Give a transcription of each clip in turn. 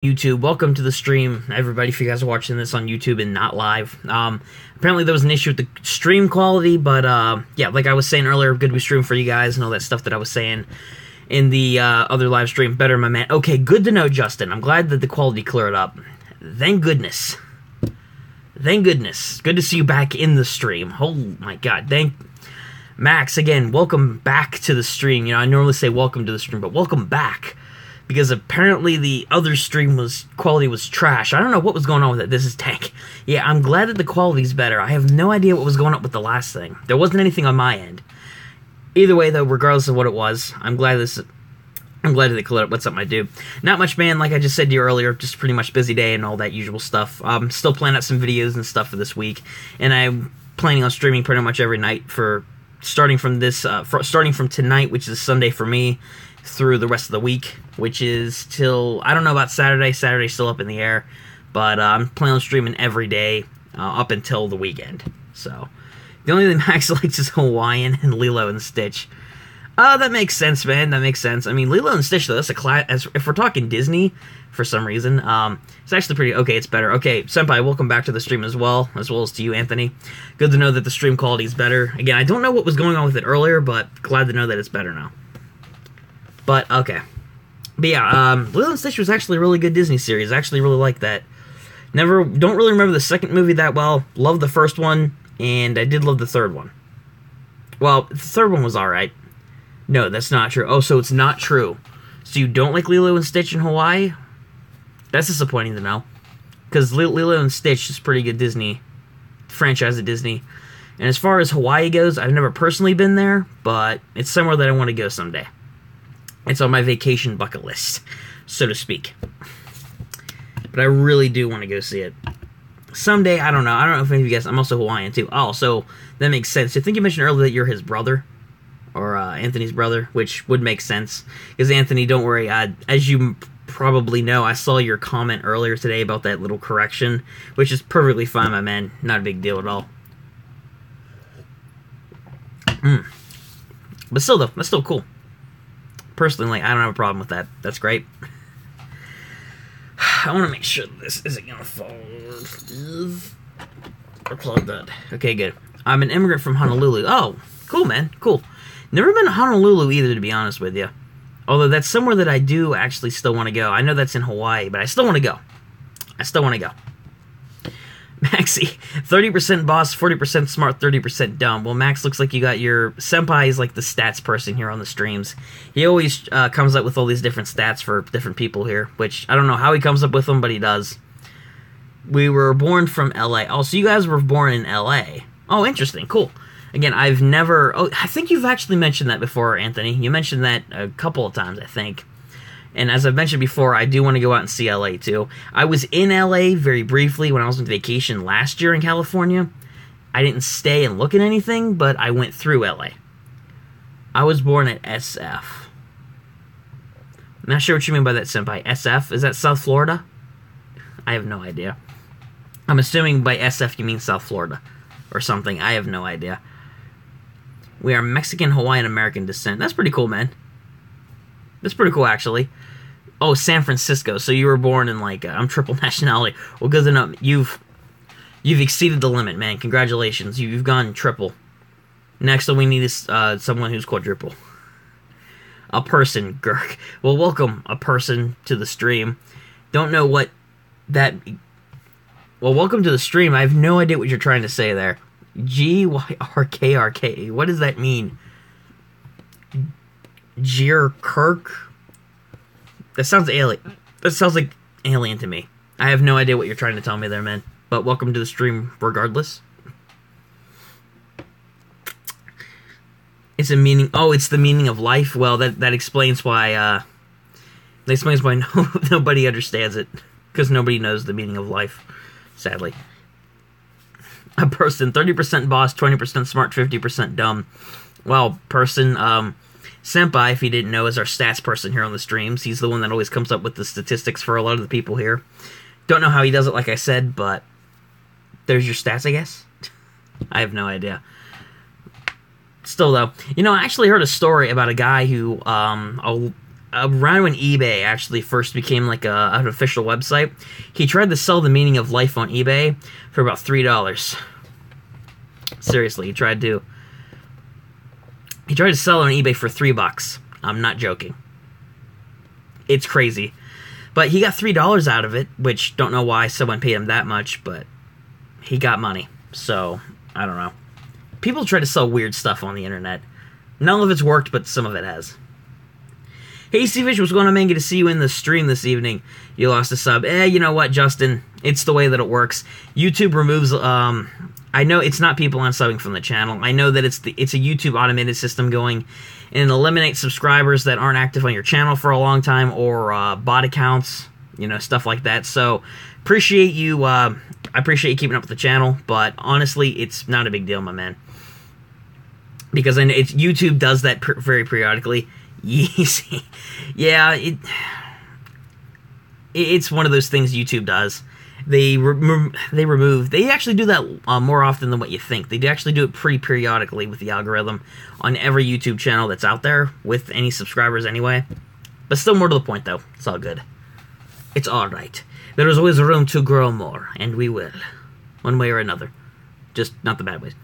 YouTube, welcome to the stream, everybody. If you guys are watching this on YouTube and not live, apparently there was an issue with the stream quality, but yeah, like I was saying earlier, good to be streaming for you guys and all that stuff that I was saying in the other live stream. Better, my man. Okay, good to know, Justin. I'm glad that the quality cleared up. Thank goodness. Thank goodness. Good to see you back in the stream. Oh my God. Thank Max again. Welcome back to the stream. You know, I normally say welcome to the stream, but welcome back. Because apparently the other stream quality was trash. I don't know what was going on with it. This is Tank. Yeah, I'm glad that the quality's better. I have no idea what was going on with the last thing. There wasn't anything on my end. Either way, though, regardless of what it was, I'm glad that they cleared up. What's up, my dude? Not much, man. Like I just said to you earlier, just pretty much busy day and all that usual stuff. Still planning out some videos and stuff for this week, and I'm planning on streaming pretty much every night for starting from tonight, which is Sunday for me, through the rest of the week, which is till, I don't know about Saturday. Saturday's still up in the air, but I'm planning on streaming every day up until the weekend. So the only thing Max likes is Hawaiian and Lilo and Stitch. That makes sense, man. That makes sense. I mean, Lilo and Stitch, though, that's a class. If we're talking Disney, for some reason, it's actually pretty. Okay, it's better. Okay, Senpai, welcome back to the stream as well as to you, Anthony. Good to know that the stream quality is better. Again, I don't know what was going on with it earlier, but glad to know that it's better now. But, okay. But yeah, Lilo and Stitch was actually a really good Disney series. I actually really like that. Don't really remember the second movie that well. Loved the first one, and I did love the third one. Well, the third one was alright. No, that's not true. Oh, so it's not true. So you don't like Lilo and Stitch in Hawaii? That's disappointing to know. Because Lilo and Stitch is pretty good Disney franchise at Disney. And as far as Hawaii goes, I've never personally been there, but it's somewhere that I want to go someday. It's on my vacation bucket list, so to speak. But I really do want to go see it. Someday, I don't know. I don't know if any of you guys... I'm also Hawaiian, too. Oh, so that makes sense. I think you mentioned earlier that you're his brother. Or Anthony's brother, which would make sense. Because, Anthony, don't worry. As you probably know, I saw your comment earlier today about that little correction. Which is perfectly fine, my man. Not a big deal at all. But still, though. That's still cool. Personally, like, I don't have a problem with that. That's great. I want to make sure this isn't going to fall. Or plug that. Okay, good. I'm an immigrant from Honolulu. Oh, cool, man. Cool. Never been to Honolulu either, to be honest with you. Although that's somewhere that I do actually still want to go. I know that's in Hawaii, but I still want to go. I still want to go. Maxie, 30% boss, 40% smart, 30% dumb. Well, Max, looks like you got your... Senpai is like the stats person here on the streams. He always comes up with all these different stats for different people here, which I don't know how he comes up with them, but he does. We were born from LA. Oh, so you guys were born in LA. Oh, interesting. Cool. Again, I've never... Oh, I think you've actually mentioned that before, Anthony. You mentioned that a couple of times, I think. And as I've mentioned before, I do want to go out and see LA, too. I was in LA very briefly when I was on vacation last year in California. I didn't stay and look at anything, but I went through LA. I was born at SF. I'm not sure what you mean by that, Senpai. SF? Is that South Florida? I have no idea. I'm assuming by SF you mean South Florida. Or something. I have no idea. We are Mexican, Hawaiian, American descent. That's pretty cool, man. That's pretty cool, actually. Oh, San Francisco. So you were born in, like, I'm triple nationality. Well, good to know. You've exceeded the limit, man. Congratulations. You've gone triple. Next, all we need is someone who's quadruple. A person, Gurk. Well, welcome, a person, to the stream. Don't know what that... Well, welcome to the stream. I have no idea what you're trying to say there. G-Y-R-K-R-K. What does that mean? Jeer Kirk? That sounds alien. That sounds like alien to me. I have no idea what you're trying to tell me there, man. But welcome to the stream regardless. It's a meaning... Oh, it's the meaning of life? Well, that explains why, that explains why nobody understands it. Because nobody knows the meaning of life. Sadly. A person, 30% boss, 20% smart, 50% dumb. Well, person, Senpai, if you didn't know, is our stats person here on the streams. He's the one that always comes up with the statistics for a lot of the people here. Don't know how he does it, like I said, but there's your stats, I guess. I have no idea. Still, though, you know, I actually heard a story about a guy who, around when eBay actually first became like an official website, he tried to sell the meaning of life on eBay for about $3. Seriously, he tried to sell it on eBay for $3. I'm not joking. It's crazy. But he got $3 out of it, which don't know why someone paid him that much, but he got money. So, I don't know. People try to sell weird stuff on the internet. None of it's worked, but some of it has. Hey, Seafish, what's going on, man? Good to see you in the stream this evening. You lost a sub. You know what, Justin? It's the way that it works. YouTube removes, I know it's not people unsubbing from the channel. I know that it's a YouTube automated system going and eliminates subscribers that aren't active on your channel for a long time, or bot accounts, you know, stuff like that. So, appreciate you, I appreciate you keeping up with the channel, but honestly, it's not a big deal, my man. Because I know YouTube does that very periodically. Yeezy. Yeah, it's one of those things YouTube does. They actually do that more often than what you think. They actually do it pretty periodically with the algorithm on every YouTube channel that's out there with any subscribers anyway. But still, more to the point though. It's all good. It's alright. There is always room to grow more, and we will. One way or another. Just not the bad ways.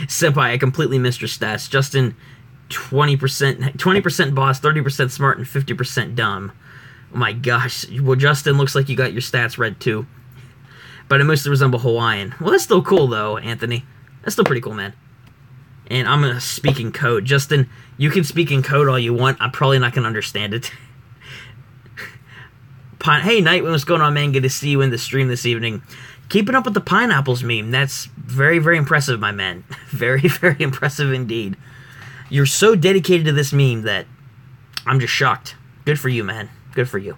Senpai, I completely missed your stats. Justin, 20% boss, 30% smart, and 50% dumb. Oh my gosh. Well, Justin, looks like you got your stats read too. But I mostly resemble Hawaiian. Well, that's still cool though, Anthony. That's still pretty cool, man. And I'm gonna speak in code. Justin, you can speak in code all you want. I'm probably not gonna understand it. Hey, Nightwing, what's going on, man? Good to see you in the stream this evening. Keeping up with the pineapples meme. That's very, very impressive, my man. Very, very impressive indeed. You're so dedicated to this meme that I'm just shocked. Good for you, man. Good for you.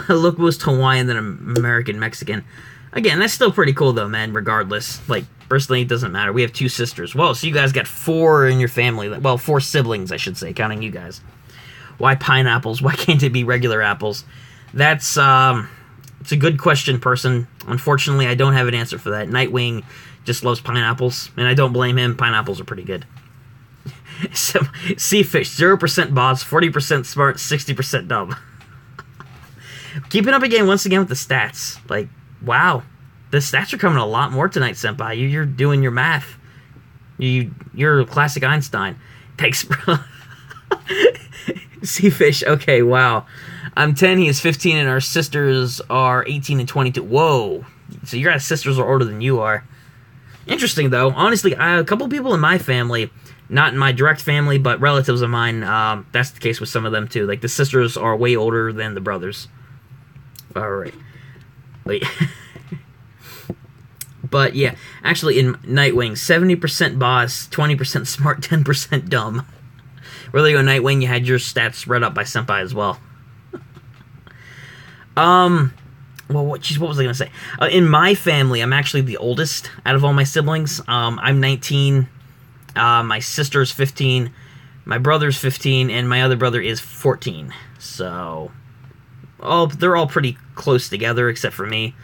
Look most Hawaiian than American Mexican. Again, that's still pretty cool, though, man, regardless. Like, personally, it doesn't matter. We have 2 sisters. Well, so you guys got 4 in your family. Well, 4 siblings, I should say, counting you guys. Why pineapples? Why can't it be regular apples? That's, it's a good question, person. Unfortunately, I don't have an answer for that. Nightwing just loves pineapples, and I don't blame him. Pineapples are pretty good. So, Seafish, 0% boss, 40% smart, 60% dumb. Keeping up again, once again, with the stats. Like, wow. The stats are coming a lot more tonight, Senpai. You're doing your math. You're a classic Einstein. Thanks, bro. Seafish, okay, wow. I'm 10, he is 15, and our sisters are 18 and 22. Whoa. So your guys' sisters are older than you are. Interesting, though. Honestly, a couple people in my family, not in my direct family, but relatives of mine, that's the case with some of them, too. Like, the sisters are way older than the brothers. Alright. Wait. But, yeah. Actually, in Nightwing, 70% boss, 20% smart, 10% dumb. Where there you go, Nightwing, you had your stats read up by Senpai as well. Well, what was I going to say? In my family, I'm actually the oldest out of all my siblings. I'm 19, my sister's 15, my brother's 15, and my other brother is 14. So, they're all pretty close together, except for me.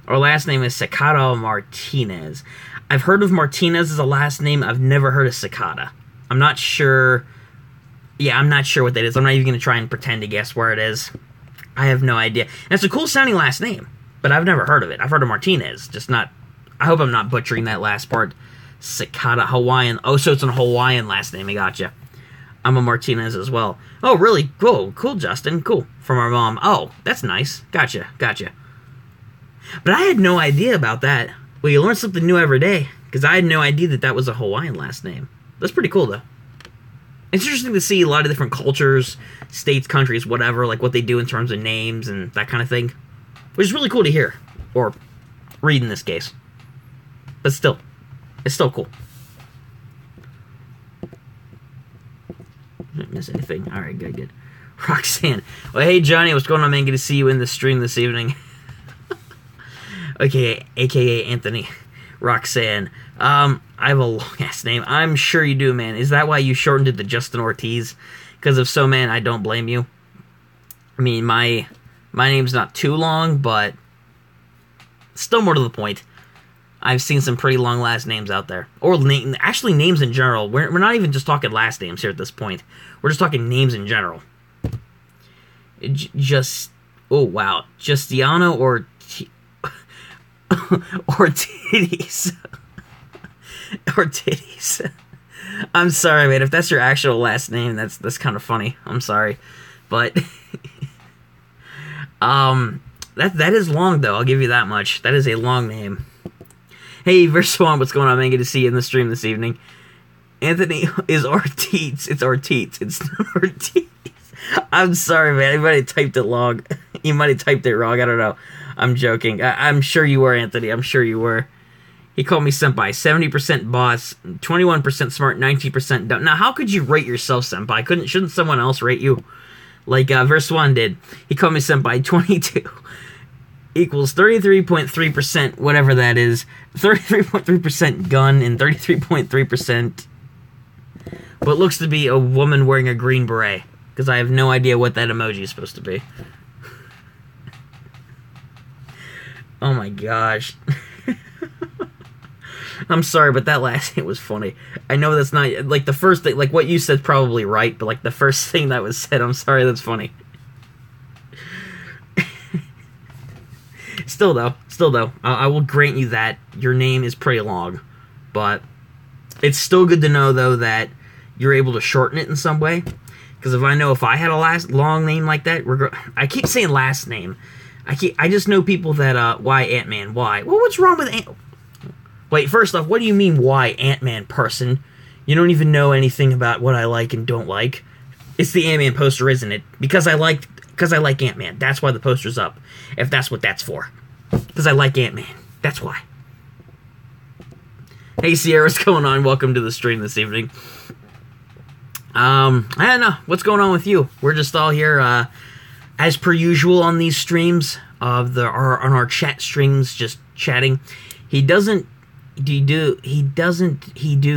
Our last name is Cicada Martinez. I've heard of Martinez as a last name. I've never heard of Cicada. I'm not sure. Yeah, I'm not sure what that is. I'm not even going to try and pretend to guess where it is. I have no idea. And it's a cool sounding last name, but I've never heard of it. I've heard of Martinez, just not... I hope I'm not butchering that last part. Cicada, Hawaiian. Oh, so it's a Hawaiian last name. I gotcha. I'm a Martinez as well. Oh, really? Cool. Cool, Justin. Cool. From our mom. Oh, that's nice. Gotcha. Gotcha. But I had no idea about that. Well, you learn something new every day, because I had no idea that that was a Hawaiian last name. That's pretty cool, though. It's interesting to see a lot of different cultures, states, countries, whatever, like what they do in terms of names and that kind of thing. Which is really cool to hear. Or read in this case. But still, it's still cool. Didn't miss anything. Alright, good. Roxanne. Well, hey, Johnny, what's going on, man? Good to see you in the stream this evening. Okay, a.k.a. Anthony. Roxanne. I have a long-ass name. I'm sure you do, man. Is that why you shortened it to Justin Ortiz? Because if so, man, I don't blame you. I mean, my name's not too long, but still more to the point. I've seen some pretty long last names out there. Or actually names in general. We're not even just talking last names here at this point. We're just talking names in general. Oh wow. Justiano or titties. Or titties. I'm sorry, man. If that's your actual last name, that's kind of funny. I'm sorry. But that is long though, I'll give you that much. That is a long name. Hey, Verswan, what's going on, man? Good to see you in the stream this evening. Anthony is Ortiz. It's Ortiz. It's not Ortiz. I'm sorry, man. You might have typed it wrong. You might have typed it wrong. I don't know. I'm joking. I'm sure you were, Anthony. I'm sure you were. He called me senpai. 70% boss, 21% smart, 19% dumb. Now, how could you rate yourself senpai? Shouldn't someone else rate you? Like Verswan did. He called me senpai. 22 equals 33.3%, whatever that is. 33.3% gun and 33.3% what looks to be a woman wearing a green beret. Because I have no idea what that emoji is supposed to be. Oh my gosh. I'm sorry, but that last thing was funny. I know that's not, like, the first thing, like, what you said's probably right, but, like, the first thing that was said, I'm sorry, that's funny. Still though, I will grant you that your name is pretty long, but it's still good to know, though, that you're able to shorten it in some way, because if I had a long name like that, I keep saying last name. I just know people that, why Ant-Man, why? Well, what's wrong with Wait, first off, what do you mean, why Ant-Man, person? You don't even know anything about what I like and don't like. It's the Ant-Man poster, isn't it? Because I like Ant-Man. That's why the poster's up. If that's what that's for. Because I like Ant-Man. That's why. Hey, Sierra, what's going on? Welcome to the stream this evening. I don't know. What's going on with you? We're just all here, as per usual on these streams, on our chat streams, just chatting. He do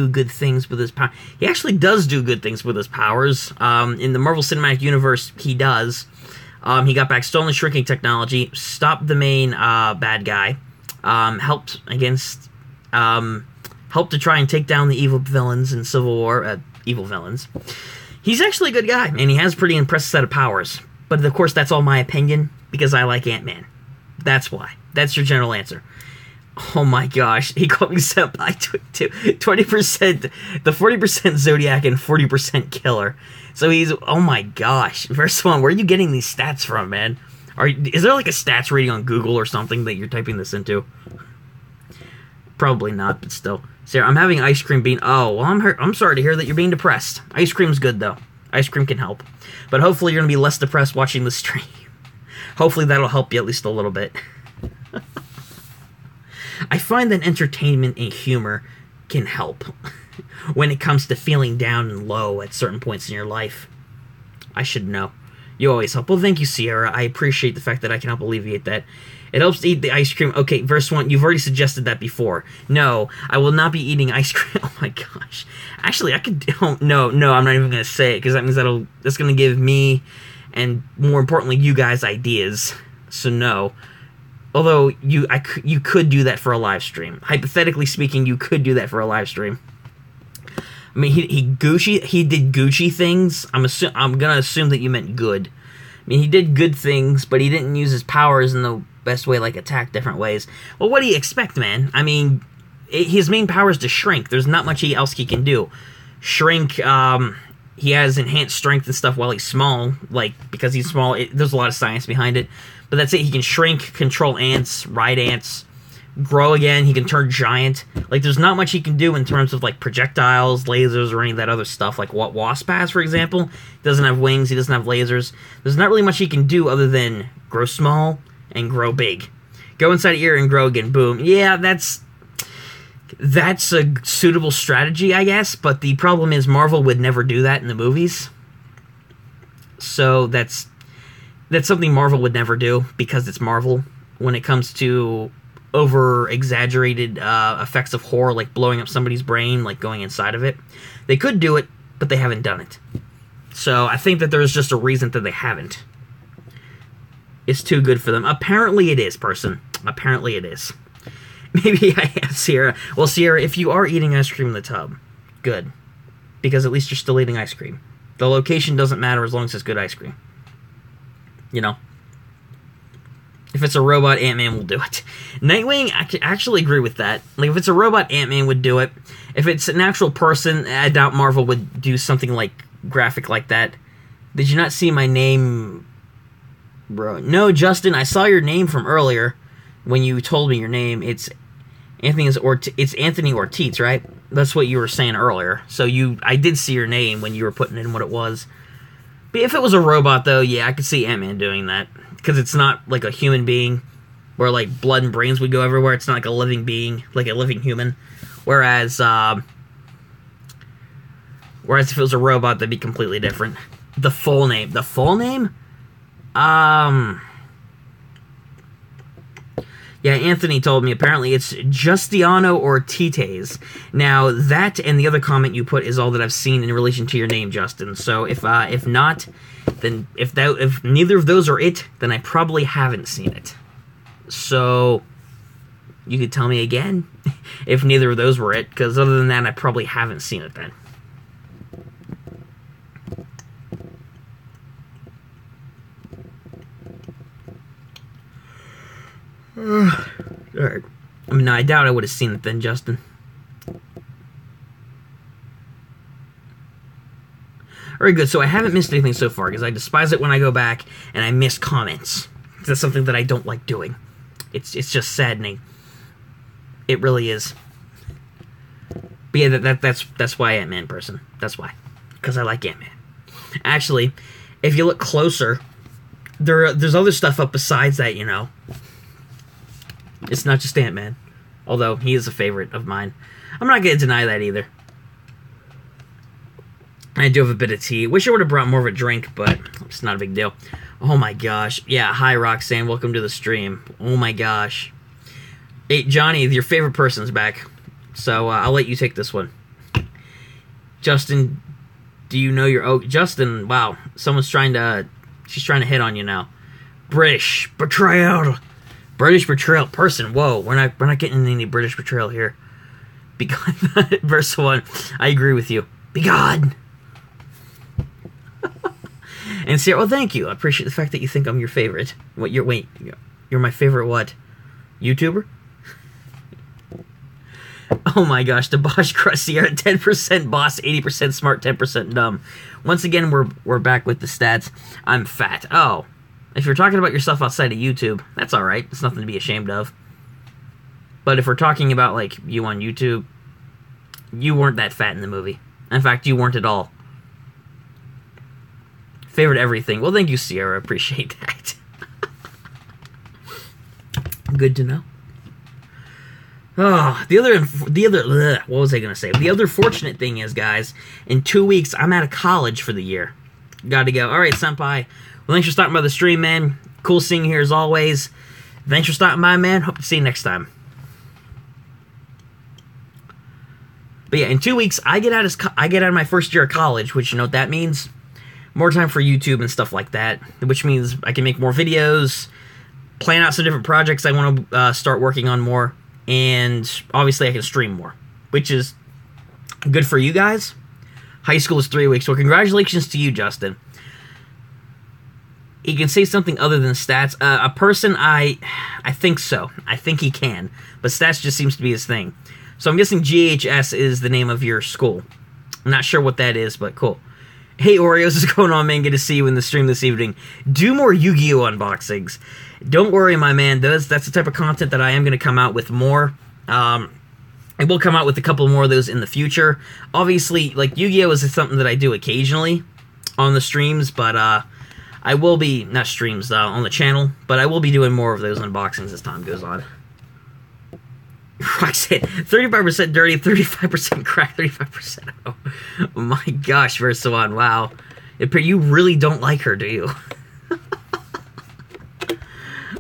good things with his power. He actually does do good things with his powers. In the Marvel Cinematic Universe, he does. He got back stolen shrinking technology, stopped the main bad guy, helped to try and take down the evil villains in Civil War. Evil villains. He's actually a good guy, and he has a pretty impressive set of powers. But of course, that's all my opinion because I like Ant-Man. That's why. That's your general answer. Oh my gosh, he called me senpai too. 20%, the 40% Zodiac and 40% Killer. So he's, oh my gosh. First one, where are you getting these stats from, man? Is there like a stats rating on Google or something that you're typing this into? Probably not, but still. Sarah, I'm having ice cream bean. Oh, well, I'm sorry to hear that you're being depressed. Ice cream's good, though. Ice cream can help. But hopefully you're going to be less depressed watching the stream. Hopefully that'll help you at least a little bit. I find that entertainment and humor can help when it comes to feeling down and low at certain points in your life. I should know. You always help. Well, thank you, Sierra. I appreciate the fact that I can help alleviate that. It helps to eat the ice cream. Okay, verse 1, you've already suggested that before. No, I will not be eating ice cream. Oh my gosh. Actually, I could... Oh, no, I'm not even going to say it, because that means that's going to give me, and more importantly, you guys ideas. So no. Although, you could do that for a live stream. Hypothetically speaking, you could do that for a live stream. I mean, he did Gucci things. I'm gonna assume that you meant good. I mean, he did good things, but he didn't use his powers in the best way, like attack different ways. Well, what do you expect, man? I mean, his main power is to shrink. There's not much else he can do. Shrink, he has enhanced strength and stuff while he's small. Like, because he's small, there's a lot of science behind it. But that's it. He can shrink, control ants, ride ants, grow again. He can turn giant. Like, there's not much he can do in terms of, like, projectiles, lasers, or any of that other stuff. Like what Wasp has, for example. He doesn't have wings. He doesn't have lasers. There's not really much he can do other than grow small and grow big. Go inside an ear and grow again. Boom. Yeah, that's a suitable strategy, I guess. But the problem is Marvel would never do that in the movies. So that's something Marvel would never do because it's Marvel when it comes to over-exaggerated effects of horror, like blowing up somebody's brain, like going inside of it. They could do it, but they haven't done it. So I think that there's just a reason that they haven't. It's too good for them. Apparently it is, person. Apparently it is. Maybe I have Sierra. Well, Sierra, if you are eating ice cream in the tub, good. Because at least you're still eating ice cream. The location doesn't matter as long as it's good ice cream. You know? If it's a robot, Ant-Man will do it. Nightwing, I can actually agree with that. Like, if it's a robot, Ant-Man would do it. If it's an actual person, I doubt Marvel would do something like graphic like that. Did you not see my name, bro? No, Justin, I saw your name from earlier when you told me your name. It's Anthony Ortiz, right? That's what you were saying earlier. So I did see your name when you were putting in what it was. But if it was a robot, though, yeah, I could see Ant-Man doing that. Because it's not like a human being where, like, blood and brains would go everywhere. It's not like a living being, like a living human. Whereas if it was a robot, that'd be completely different. The full name? Yeah, Anthony told me apparently it's Justiano Ortiz. Now, that and the other comment you put is all that I've seen in relation to your name, Justin. So if not, then if neither of those are it, then I probably haven't seen it. So you could tell me again if neither of those were it, because other than that, I probably haven't seen it then. Alright. I mean, no, I doubt I would have seen it then, Justin. Very good, so I haven't missed anything so far, because I despise it when I go back and I miss comments. That's something that I don't like doing. It's just saddening. It really is. But yeah, that's why Ant-Man person. That's why. Because I like Ant-Man. Actually, if you look closer, there's other stuff up besides that, you know. It's not just Ant-Man. Although, he is a favorite of mine. I'm not going to deny that either. I do have a bit of tea. Wish I would have brought more of a drink, but it's not a big deal. Oh my gosh. Yeah, hi Roxanne. Welcome to the stream. Oh my gosh. Hey, Johnny, your favorite person's back. So, I'll let you take this one. Justin, do you know your... Oh, Justin, wow. She's trying to hit on you now. British betrayal. British betrayal person. Whoa, we're not getting any British betrayal here. Be gone. Verse 1. I agree with you. Be gone. And Sarah, well, thank you. I appreciate the fact that you think I'm your favorite. You're my favorite what? YouTuber? Oh my gosh, the Bosch Crusty are 10% boss, 80% smart, 10% dumb. Once again, we're back with the stats. I'm fat. Oh. If you're talking about yourself outside of YouTube, that's alright. It's nothing to be ashamed of. But if we're talking about, like, you on YouTube, you weren't that fat in the movie. In fact, you weren't at all. Favorite everything. Well, thank you, Sierra. Appreciate that. Good to know. Oh, the other, what was I going to say? The other fortunate thing is, guys, in 2 weeks, I'm out of college for the year. Gotta go. Alright, Senpai. Well, thanks for stopping by the stream, man. Cool seeing you here as always. Thanks for stopping by, man. Hope to see you next time. But yeah, in 2 weeks, I get out of my first year of college, which, you know what that means? More time for YouTube and stuff like that, which means I can make more videos, plan out some different projects I want to start working on more, and obviously I can stream more, which is good for you guys. High school is 3 weeks, so congratulations to you, Justin. He can say something other than stats. A person, I think so. I think he can, but stats just seems to be his thing. So I'm guessing GHS is the name of your school. I'm not sure what that is, but cool. Hey Oreos, what's going on, man? Good to see you in the stream this evening. Do more Yu-Gi-Oh! Unboxings. Don't worry, my man. That's the type of content that I am going to come out with more. I will come out with a couple more of those in the future. Obviously, like, Yu-Gi-Oh! Is something that I do occasionally on the streams, but I will be, not streams, on the channel, but I will be doing more of those unboxings as time goes on. Roxanne, 35% dirty, 35% crack, 35%. Oh my gosh, Versawan, wow. You really don't like her, do you?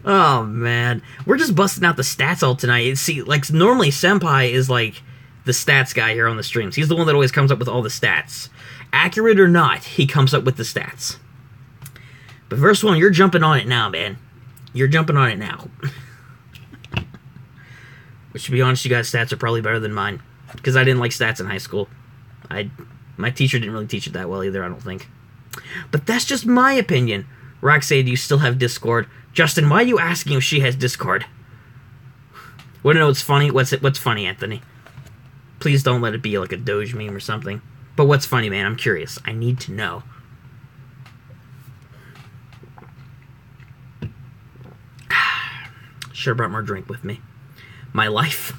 Oh, man. We're just busting out the stats all tonight. See, like, normally Senpai is, like, the stats guy here on the streams. He's the one that always comes up with all the stats. Accurate or not, he comes up with the stats. But Versawan, you're jumping on it now, man. You're jumping on it now. Which, to be honest, you guys' stats are probably better than mine. Because I didn't like stats in high school. My teacher didn't really teach it that well either, I don't think. But that's just my opinion. Roxanne, do you still have Discord? Justin, why are you asking if she has Discord? Want to know what's funny? What's funny, Anthony? Please don't let it be like a Doge meme or something. But what's funny, man? I'm curious. I need to know. Should have brought more drink with me. My life.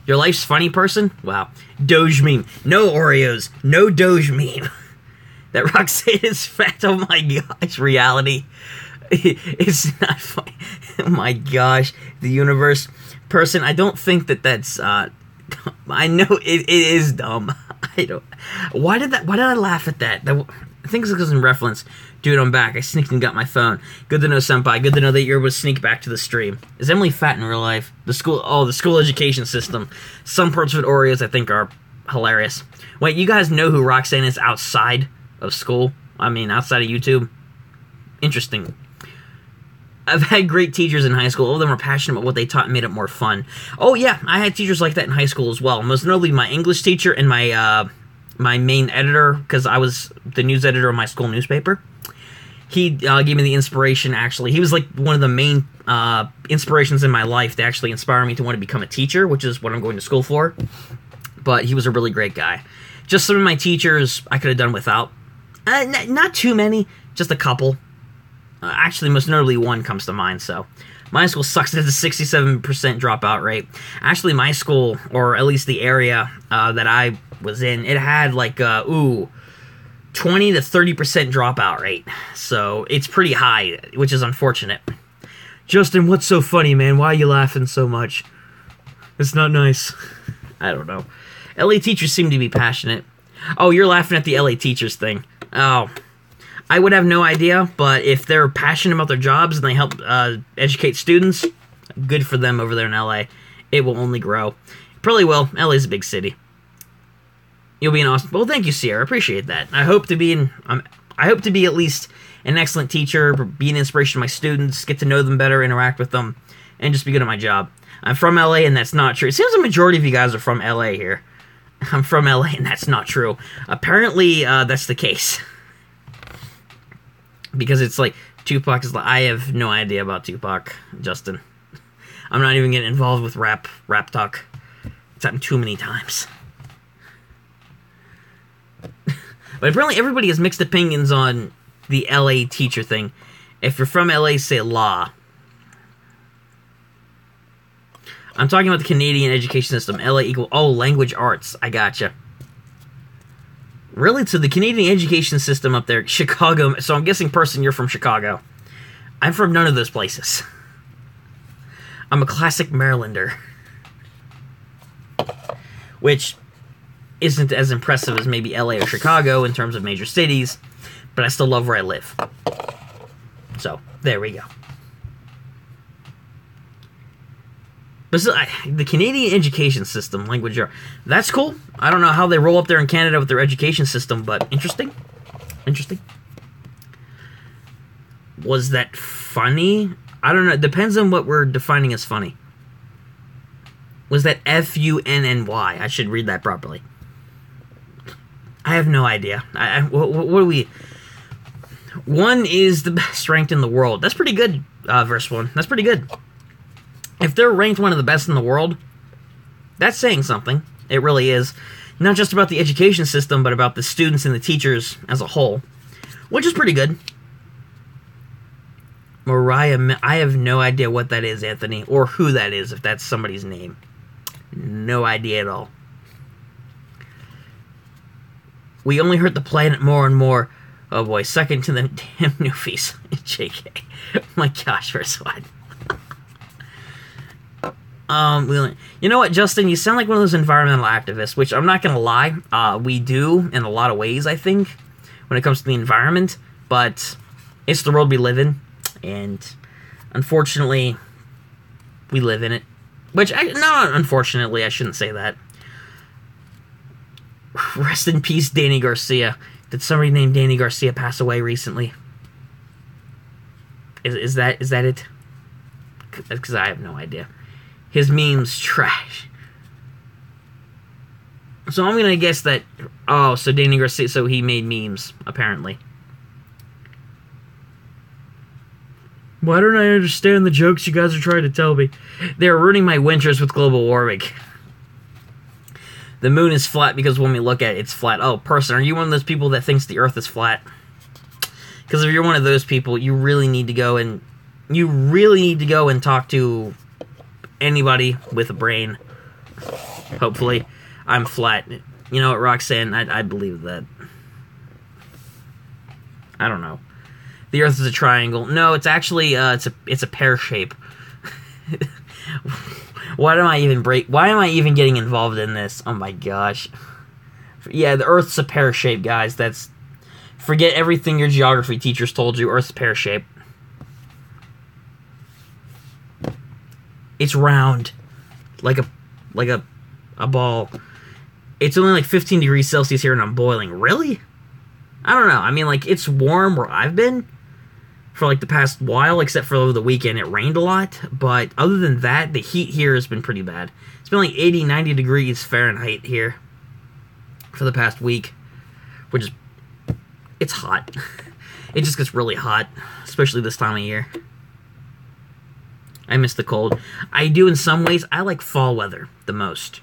Your life's funny, person? Wow. Doge meme. No Oreos. No Doge meme. That Roxanne is fat. Oh my gosh. Reality. It's not funny. Oh my gosh. The universe. Person, I don't think that's, I know it is dumb. I don't. Why did I laugh at that? I think it's because in reference. Dude, I'm back. I sneaked and got my phone. Good to know, senpai. Good to know that you're able to sneak back to the stream. Is Emily fat in real life? The school education system. Some parts of Oreos I think are hilarious. Wait, you guys know who Roxanne is outside of school? I mean, outside of YouTube? Interesting. I've had great teachers in high school. All of them were passionate about what they taught and made it more fun. Oh, yeah. I had teachers like that in high school as well. Most notably, my English teacher and my main editor, because I was the news editor of my school newspaper. He gave me the inspiration, actually. He was like one of the main inspirations in my life to actually inspire me to want to become a teacher, which is what I'm going to school for. But he was a really great guy. Just some of my teachers I could have done without. Not too many, just a couple. Actually, most notably one comes to mind, so. My school sucks. It has a 67% dropout rate. Actually, my school, or at least the area that I was in, it had like, 20 to 30% dropout rate. So it's pretty high, which is unfortunate. Justin, what's so funny, man? Why are you laughing so much? It's not nice. I don't know. LA teachers seem to be passionate. Oh, you're laughing at the LA teachers thing. Oh, I would have no idea, but if they're passionate about their jobs and they help educate students, good for them over there in LA. It will only grow. Probably will. LA's a big city. You'll be an awesome. Well, thank you, Sierra. Appreciate that. I hope to be at least an excellent teacher, be an inspiration to my students, get to know them better, interact with them, and just be good at my job. I'm from LA, and that's not true. It seems the majority of you guys are from LA here. I'm from LA, and that's not true. Apparently, that's the case. Because it's like, Tupac is like, I have no idea about Tupac, Justin. I'm not even getting involved with rap talk. It's happened too many times. But apparently everybody has mixed opinions on the LA teacher thing. If you're from LA, say law. I'm talking about the Canadian education system. LA equal, language arts. I gotcha. Really? So the Canadian education system up there, Chicago. So I'm guessing, person, you're from Chicago. I'm from none of those places. I'm a classic Marylander. Which isn't as impressive as maybe LA or Chicago in terms of major cities, but I still love where I live. So, there we go. But still, the Canadian education system, language, that's cool. I don't know how they roll up there in Canada with their education system, but interesting. Interesting. Was that funny? I don't know. It depends on what we're defining as funny. Was that F-U-N-N-Y? I should read that properly. I have no idea. What do we... One is the best ranked in the world. That's pretty good, verse 1. That's pretty good. If they're ranked one of the best in the world, that's saying something. It really is. Not just about the education system, but about the students and the teachers as a whole. Which is pretty good. Mariah... I have no idea what that is, Anthony. Or who that is, if that's somebody's name. No idea at all. We only hurt the planet more and more. Oh boy, second to them damn newfies. JK. Oh my gosh, first one. You know what, Justin? You sound like one of those environmental activists, which I'm not gonna lie, we do in a lot of ways, I think, when it comes to the environment, but it's the world we live in, and unfortunately, we live in it. Which, no, unfortunately, I shouldn't say that. Rest in peace, Danny Garcia. Did somebody named Danny Garcia pass away recently? Is that it? Because I have no idea. His memes trash. So I'm gonna guess that. Oh, so Danny Garcia. So he made memes apparently. Why don't I understand the jokes you guys are trying to tell me? They're ruining my winters with global warming. The moon is flat because when we look at it, it's flat. Oh, person, are you one of those people that thinks the earth is flat? Because if you're one of those people, you really need to go and talk to anybody with a brain. Hopefully, I'm flat. You know what, Roxanne? I believe that. I don't know. The Earth is a triangle. No, it's actually it's a pear shape. Why am I even getting involved in this? Oh my gosh. Yeah, the Earth's a pear shape, guys. Forget everything your geography teachers told you. Earth's pear shape. It's round, like a ball. It's only like 15 degrees Celsius here, and I'm boiling. Really? I don't know. I mean, like, it's warm where I've been for like the past while, except for over the weekend. It rained a lot, but other than that, the heat here has been pretty bad. It's been like 80, 90 degrees Fahrenheit here for the past week, which is, it's hot. It just gets really hot, especially this time of year. I miss the cold. I do in some ways. I like fall weather the most.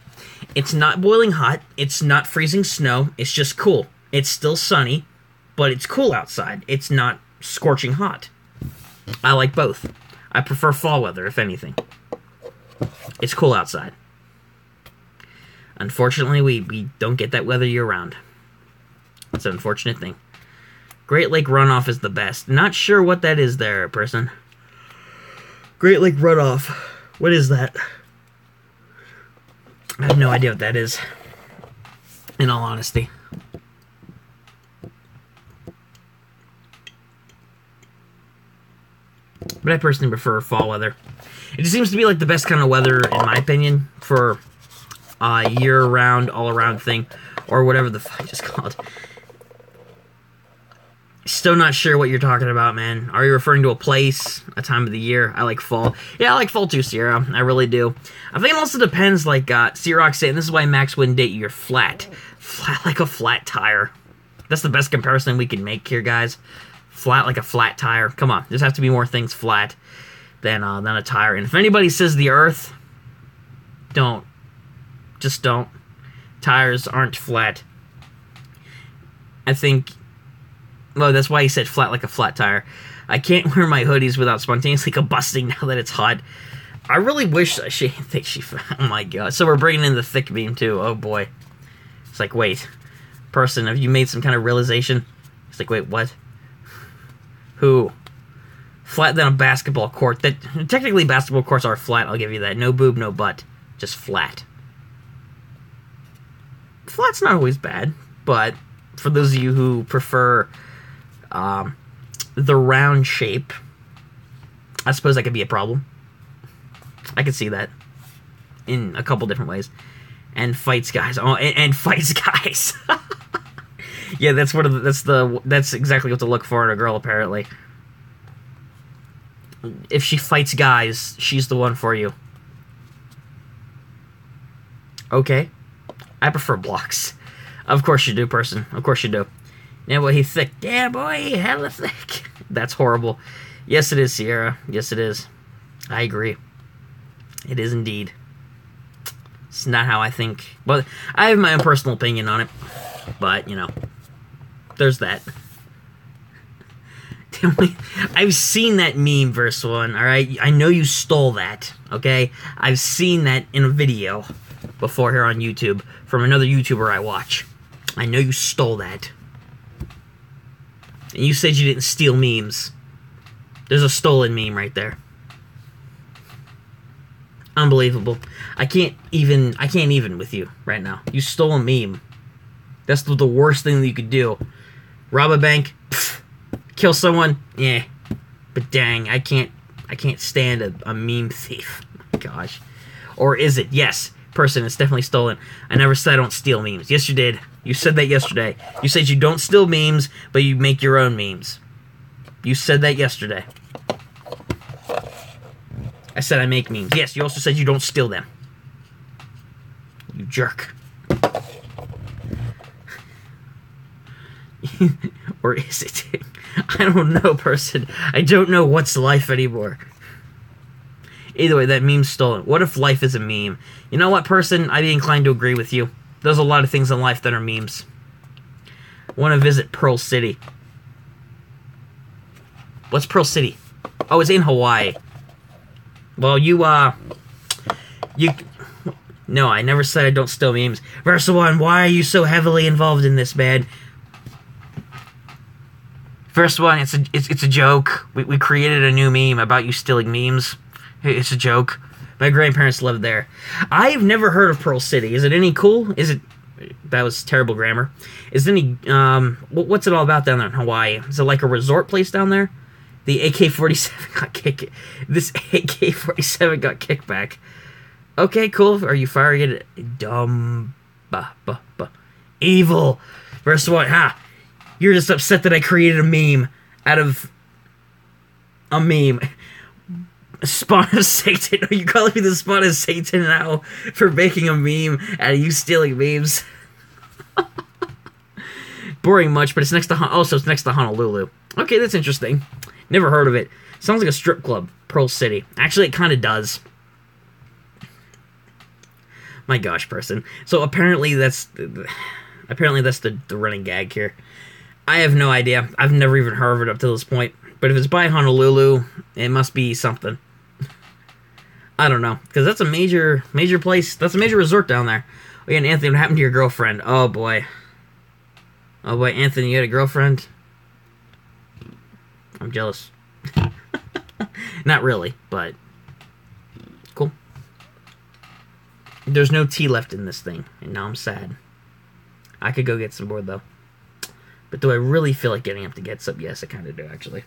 It's not boiling hot. It's not freezing snow. It's just cool. It's still sunny, but it's cool outside. It's not scorching hot. I like both. I prefer fall weather, if anything. It's cool outside. Unfortunately, we don't get that weather year-round. It's an unfortunate thing. Great Lake runoff is the best. Not sure what that is there, person. Great Lake runoff. What is that? I have no idea what that is, in all honesty. But I personally prefer fall weather. It just seems to be like the best kind of weather, in my opinion, for a year-round, all-around thing, or whatever the fuck it's called. Still not sure what you're talking about, man. Are you referring to a place, a time of the year? I like fall. Yeah, I like fall too, Sierra. I really do. I think it also depends, like, Sierra saying, this is why Max wouldn't date you. You're flat. Flat like a flat tire. That's the best comparison we can make here, guys. Flat like a flat tire. Come on, there's have to be more things flat than a tire. And if anybody says the Earth, don't. Just don't. Tires aren't flat. I think. Well, that's why he said flat like a flat tire. I can't wear my hoodies without spontaneously combusting now that it's hot. I really wish she think she. Oh my god! So we're bringing in the thick beam too. Oh boy! It's like, wait, person, have you made some kind of realization? It's like, wait, what? Who? Flat than a basketball court. That technically basketball courts are flat, I'll give you that. No boob, no butt. Just flat. Flat's not always bad, but for those of you who prefer the round shape, I suppose that could be a problem. I could see that in a couple different ways. And fights guys. Oh, and fights guys. Yeah, that's that's exactly what to look for in a girl, apparently. If she fights guys, she's the one for you. Okay. I prefer blocks. Of course you do, person. Of course you do. Yeah, boy, he's thick. Yeah, boy, hella thick. That's horrible. Yes, it is, Sierra. Yes, it is. I agree. It is indeed. It's not how I think. But I have my own personal opinion on it. But, you know. There's that. I've seen that meme, verse 1, alright? I know you stole that, okay? I've seen that in a video before here on YouTube from another YouTuber I watch. I know you stole that. And you said you didn't steal memes. There's a stolen meme right there. Unbelievable. I can't even with you right now. You stole a meme. That's the worst thing that you could do. Rob a bank, pff, kill someone, yeah. But dang, I can't stand a meme thief. Oh my gosh. Or is it? Yes, person, it's definitely stolen. I never said I don't steal memes. Yes, you did. You said that yesterday. You said you don't steal memes, but you make your own memes. You said that yesterday. I said I make memes. Yes, you also said you don't steal them. You jerk. Or is it? I don't know, person. I don't know what's life anymore. Either way, that meme's stolen. What if life is a meme? You know what, person? I'd be inclined to agree with you. There's a lot of things in life that are memes. Want to visit Pearl City. What's Pearl City? Oh, it's in Hawaii. Well, No, I never said I don't steal memes. Versa1, why are you so heavily involved in this, man? Versa1, it's a joke. We created a new meme about you stealing memes. It's a joke. My grandparents lived there. I've never heard of Pearl City. Is it any cool? Is it... That was terrible grammar. Is it any... what's it all about down there in Hawaii? Is it like a resort place down there? The AK-47 got kicked... This AK-47 got kicked back. Okay, cool. Are you firing it? Dumb... Evil. Versa1, ha! You're just upset that I created a meme out of... a meme. Spawn of Satan. Are you calling me the Spawn of Satan now for making a meme out of you stealing memes? Boring much, but it's next to... Oh, so it's next to Honolulu. Okay, that's interesting. Never heard of it. Sounds like a strip club. Pearl City. Actually, it kind of does. My gosh, person. So apparently that's... Apparently that's the running gag here. I have no idea. I've never even heard of it up to this point. But if it's by Honolulu, it must be something. I don't know. Because that's a major place. That's a major resort down there. Oh, yeah, and Anthony, what happened to your girlfriend? Oh, boy. Oh, boy, Anthony, you had a girlfriend? I'm jealous. Not really, but... Cool. There's no tea left in this thing, and now I'm sad. I could go get some more, though. But do I really feel like getting up to get some? Yes, I kind of do, actually.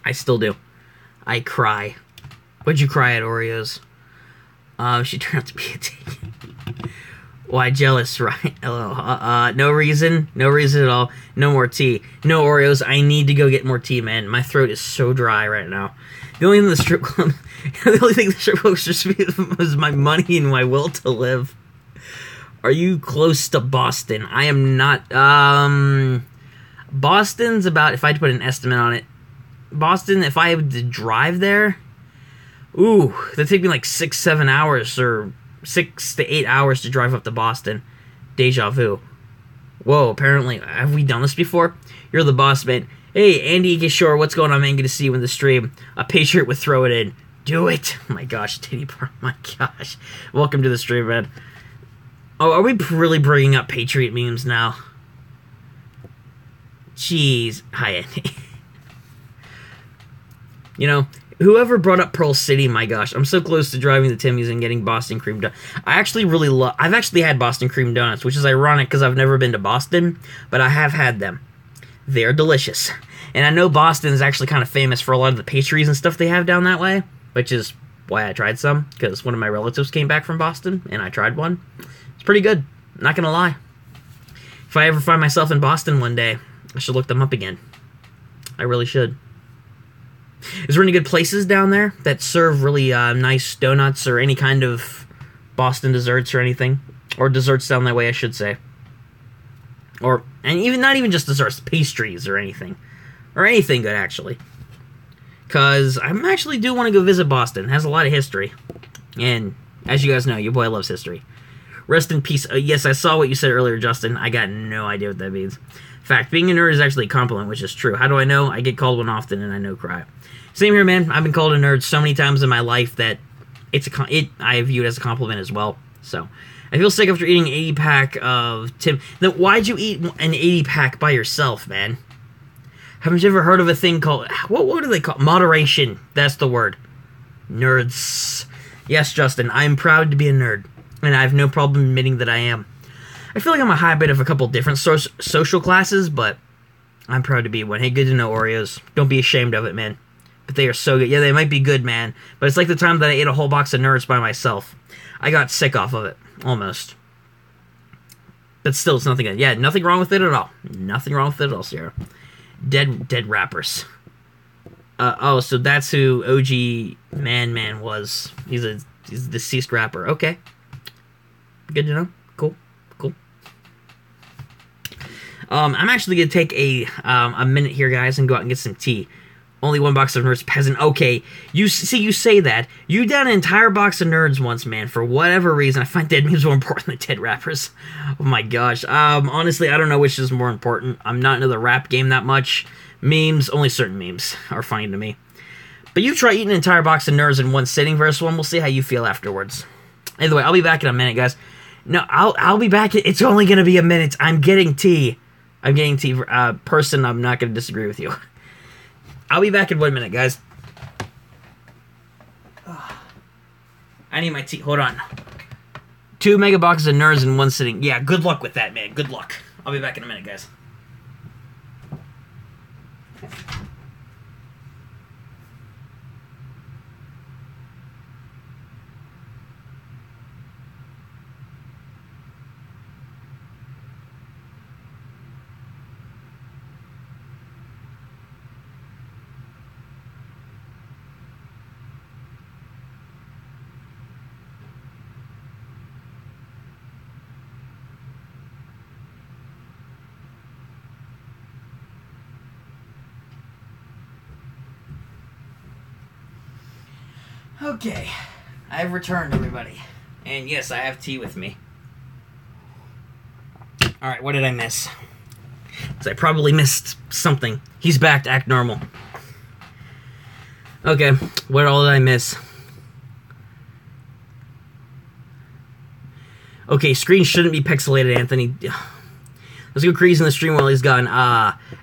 I still do. I cry. What'd you cry at, Oreos? She turned out to be a tea. Why, jealous, right? Hello. No reason. No reason at all. No more tea. No Oreos. I need to go get more tea, man. My throat is so dry right now. The only thing the strip club... the only thing the strip club was just was my money and my will to live. Are you close to Boston? I am not. Boston's about... If I had to put an estimate on it... Boston, if I had to drive there... Ooh, that'd take me like 6-7 hours, or 6 to 8 hours to drive up to Boston. Deja vu. Whoa, apparently, have we done this before? You're the boss, man. Hey, Andy Gishore, what's going on, man? Good to see you in the stream. A Patriot would throw it in. Do it. Oh my gosh, titty bar. My gosh. Welcome to the stream, man. Oh, are we really bringing up Patriot memes now? Jeez. Hi, Andy. You know... Whoever brought up Pearl City, my gosh, I'm so close to driving to Timmy's and getting Boston cream donuts. I actually really love... I've actually had Boston cream donuts, which is ironic because I've never been to Boston, but I have had them. They're delicious. And I know Boston is actually kind of famous for a lot of the pastries and stuff they have down that way, which is why I tried some, because one of my relatives came back from Boston, and I tried one. It's pretty good, not gonna lie. If I ever find myself in Boston one day, I should look them up again. I really should. Is there any good places down there that serve really nice donuts or any kind of Boston desserts or anything? Or desserts down that way, I should say. Or, and even not even just desserts, pastries or anything. Or anything good, actually. Because I actually do want to go visit Boston. It has a lot of history. And, as you guys know, your boy loves history. Rest in peace. Yes, I saw what you said earlier, Justin. I got no idea what that means. In fact, being a nerd is actually a compliment, which is true. How do I know? I get called one often, and I know cry. Same here, man. I've been called a nerd so many times in my life that I view it as a compliment as well. So, I feel sick after eating an 80-pack of Tim. Now, why'd you eat an 80-pack by yourself, man? Haven't you ever heard of a thing called... What do they call it? Moderation. That's the word. Nerds. Yes, Justin, I am proud to be a nerd. And I have no problem admitting that I am. I feel like I'm a hybrid of a couple different social classes, but I'm proud to be one. Hey, good to know, Oreos. Don't be ashamed of it, man. But they are so good. Yeah, they might be good, man. But it's like the time that I ate a whole box of Nerds by myself. I got sick off of it. Almost. But still, it's nothing good. Yeah, nothing wrong with it at all. Nothing wrong with it at all, Sierra. Dead rappers. Oh, so that's who OG Man was. He's a deceased rapper. Okay. Good to know. Cool. Cool. I'm actually going to take a minute here, guys, and go out and get some tea. Only one box of Nerds, peasant. Okay, you say that. You down an entire box of Nerds once, man, for whatever reason. I find dead memes more important than dead rappers. Oh my gosh. Honestly, I don't know which is more important. I'm not into the rap game that much. Memes, only certain memes are funny to me. But you try eating an entire box of Nerds in one sitting versus one. We'll see how you feel afterwards. Either way, I'll be back in a minute, guys. No, I'll be back. It's only going to be a minute. I'm getting tea. Person, I'm not going to disagree with you. I'll be back in 1 minute, guys. I need my tea. Hold on. 2 mega boxes of Nerds in one sitting. Yeah, good luck with that, man. Good luck. I'll be back in a minute, guys. Okay, I've returned, everybody. And yes, I have tea with me. Alright, what did I miss? Because I probably missed something. He's back to act normal. Okay, what all did I miss? Okay, screen shouldn't be pixelated, Anthony. Let's go crazy in the stream while he's gone.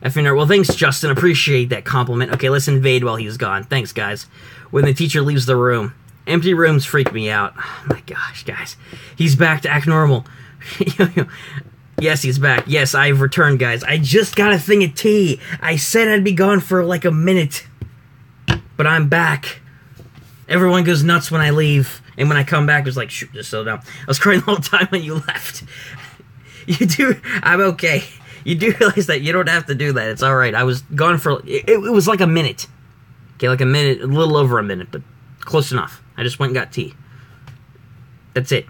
Effing nerd. Well, thanks, Justin. Appreciate that compliment. Okay, let's invade while he's gone. Thanks, guys. When the teacher leaves the room. Empty rooms freak me out. Oh my gosh, guys. He's back to act normal. Yes, he's back. Yes, I've returned, guys. I just got a thing of tea. I said I'd be gone for like a minute. But I'm back. Everyone goes nuts when I leave. And when I come back, it's like, shoot, just slow down. I was crying the whole time when you left. You do. I'm okay. You do realize that you don't have to do that. It's alright. I was gone for... It was like a minute. Okay, like a minute, a little over a minute, but close enough. I just went and got tea. That's it.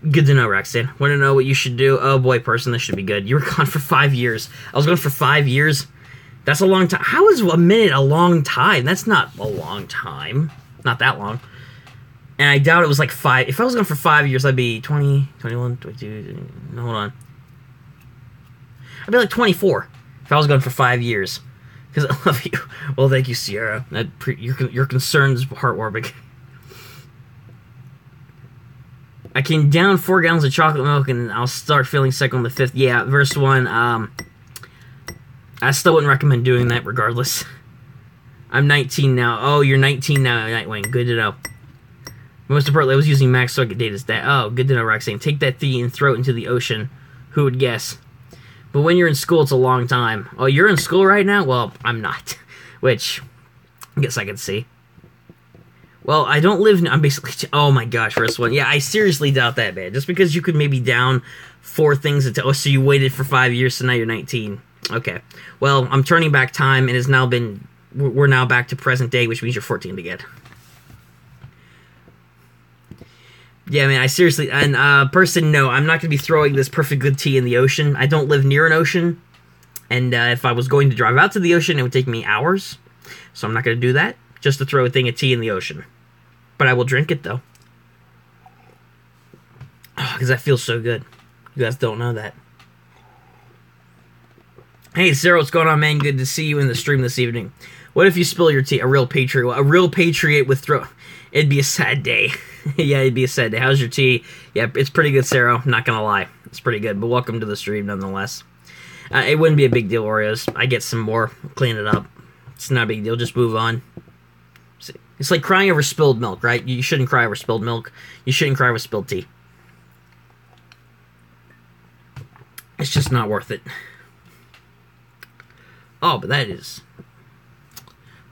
Good to know, Roxanne. Want to know what you should do? Oh boy, person, this should be good. You were gone for 5 years. I was gone for 5 years. That's a long time. How is a minute a long time? That's not a long time. Not that long. And I doubt it was like 5. If I was gone for 5 years, I'd be 20, 21, 22. No, hold on. I'd be like 24 if I was gone for 5 years. Because I love you. Well, thank you, Sierra. Your concern's heartwarming. I can down 4 gallons of chocolate milk and I'll start feeling sick on the 5th. Yeah, verse 1. I still wouldn't recommend doing that regardless. I'm 19 now. Oh, you're 19 now, Nightwing. Good to know. Most importantly, I was using max so I could date his dad. Oh, good to know, Roxanne. Take that tea and throw it into the ocean. Who would guess? But when you're in school, it's a long time. Oh, you're in school right now? Well, I'm not. Which, I guess I can see. Well, I don't live... I'm basically... Oh my gosh, first one. Yeah, I seriously doubt that, man. Just because you could maybe down 4 things... Oh, so you waited for 5 years, so now you're 19. Okay. Well, I'm turning back time, and it's now been... We're now back to present day, which means you're 14 to get. Yeah, man, I seriously... And, person, no, I'm not going to be throwing this perfect good tea in the ocean. I don't live near an ocean. And, if I was going to drive out to the ocean, it would take me hours. So I'm not going to do that. Just to throw a thing of tea in the ocean. But I will drink it, though. Because that feels so good. You guys don't know that. Hey, Sarah, what's going on, man? Good to see you in the stream this evening. What if you spill your tea? A real patriot with throat. It'd be a sad day. Yeah, it'd be a sad day. How's your tea? Yeah, it's pretty good, Sarah. I'm not gonna lie. It's pretty good, but welcome to the stream nonetheless. It wouldn't be a big deal, Oreos. I get some more. Clean it up. It's not a big deal. Just move on. It's like crying over spilled milk, right? You shouldn't cry over spilled milk. You shouldn't cry over spilled tea. It's just not worth it. Oh, but that is...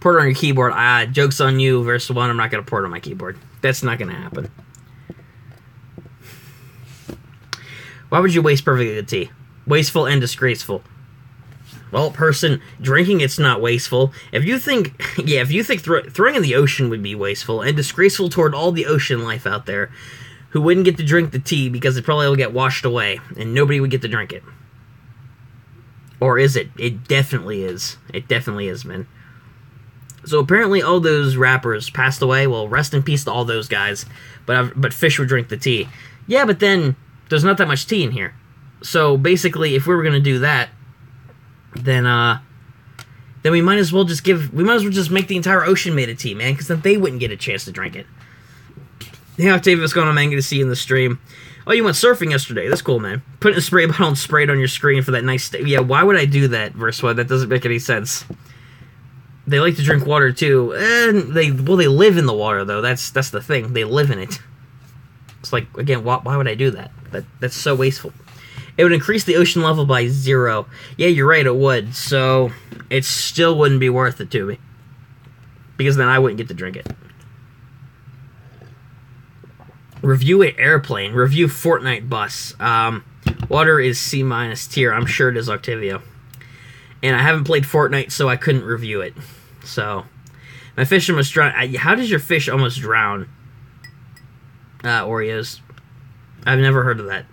Port on your keyboard. Joke's on you, verse 1. I'm not going to port on my keyboard. That's not going to happen. Why would you waste perfectly good tea? Wasteful and disgraceful. Well, person, drinking it's not wasteful. If you think, yeah, if you think throwing in the ocean would be wasteful and disgraceful toward all the ocean life out there, who wouldn't get to drink the tea because it probably will get washed away and nobody would get to drink it. Or is it? It definitely is. It definitely is, man. So apparently all those rappers passed away. Well, rest in peace to all those guys. But fish would drink the tea. Yeah, but then there's not that much tea in here. So basically, if we were gonna do that, then we might as well just make the entire ocean made of tea, man, because then they wouldn't get a chance to drink it. Hey, Octavia, what's going on, man? Good to see you in the stream. Oh, you went surfing yesterday. That's cool, man. Put in a spray bottle and spray it on your screen for that nice... Yeah, why would I do that, Verswa? That doesn't make any sense. They like to drink water, too. And they live in the water, though. That's the thing. They live in it. It's like, again, why would I do that? That's so wasteful. It would increase the ocean level by 0. Yeah, you're right, it would. So, it still wouldn't be worth it to me. Because then I wouldn't get to drink it. Review an airplane. Review Fortnite bus. Water is C- tier. I'm sure it is, Octavio. And I haven't played Fortnite, so I couldn't review it. So, my fish almost drown. How does your fish almost drown? Oreos. I've never heard of that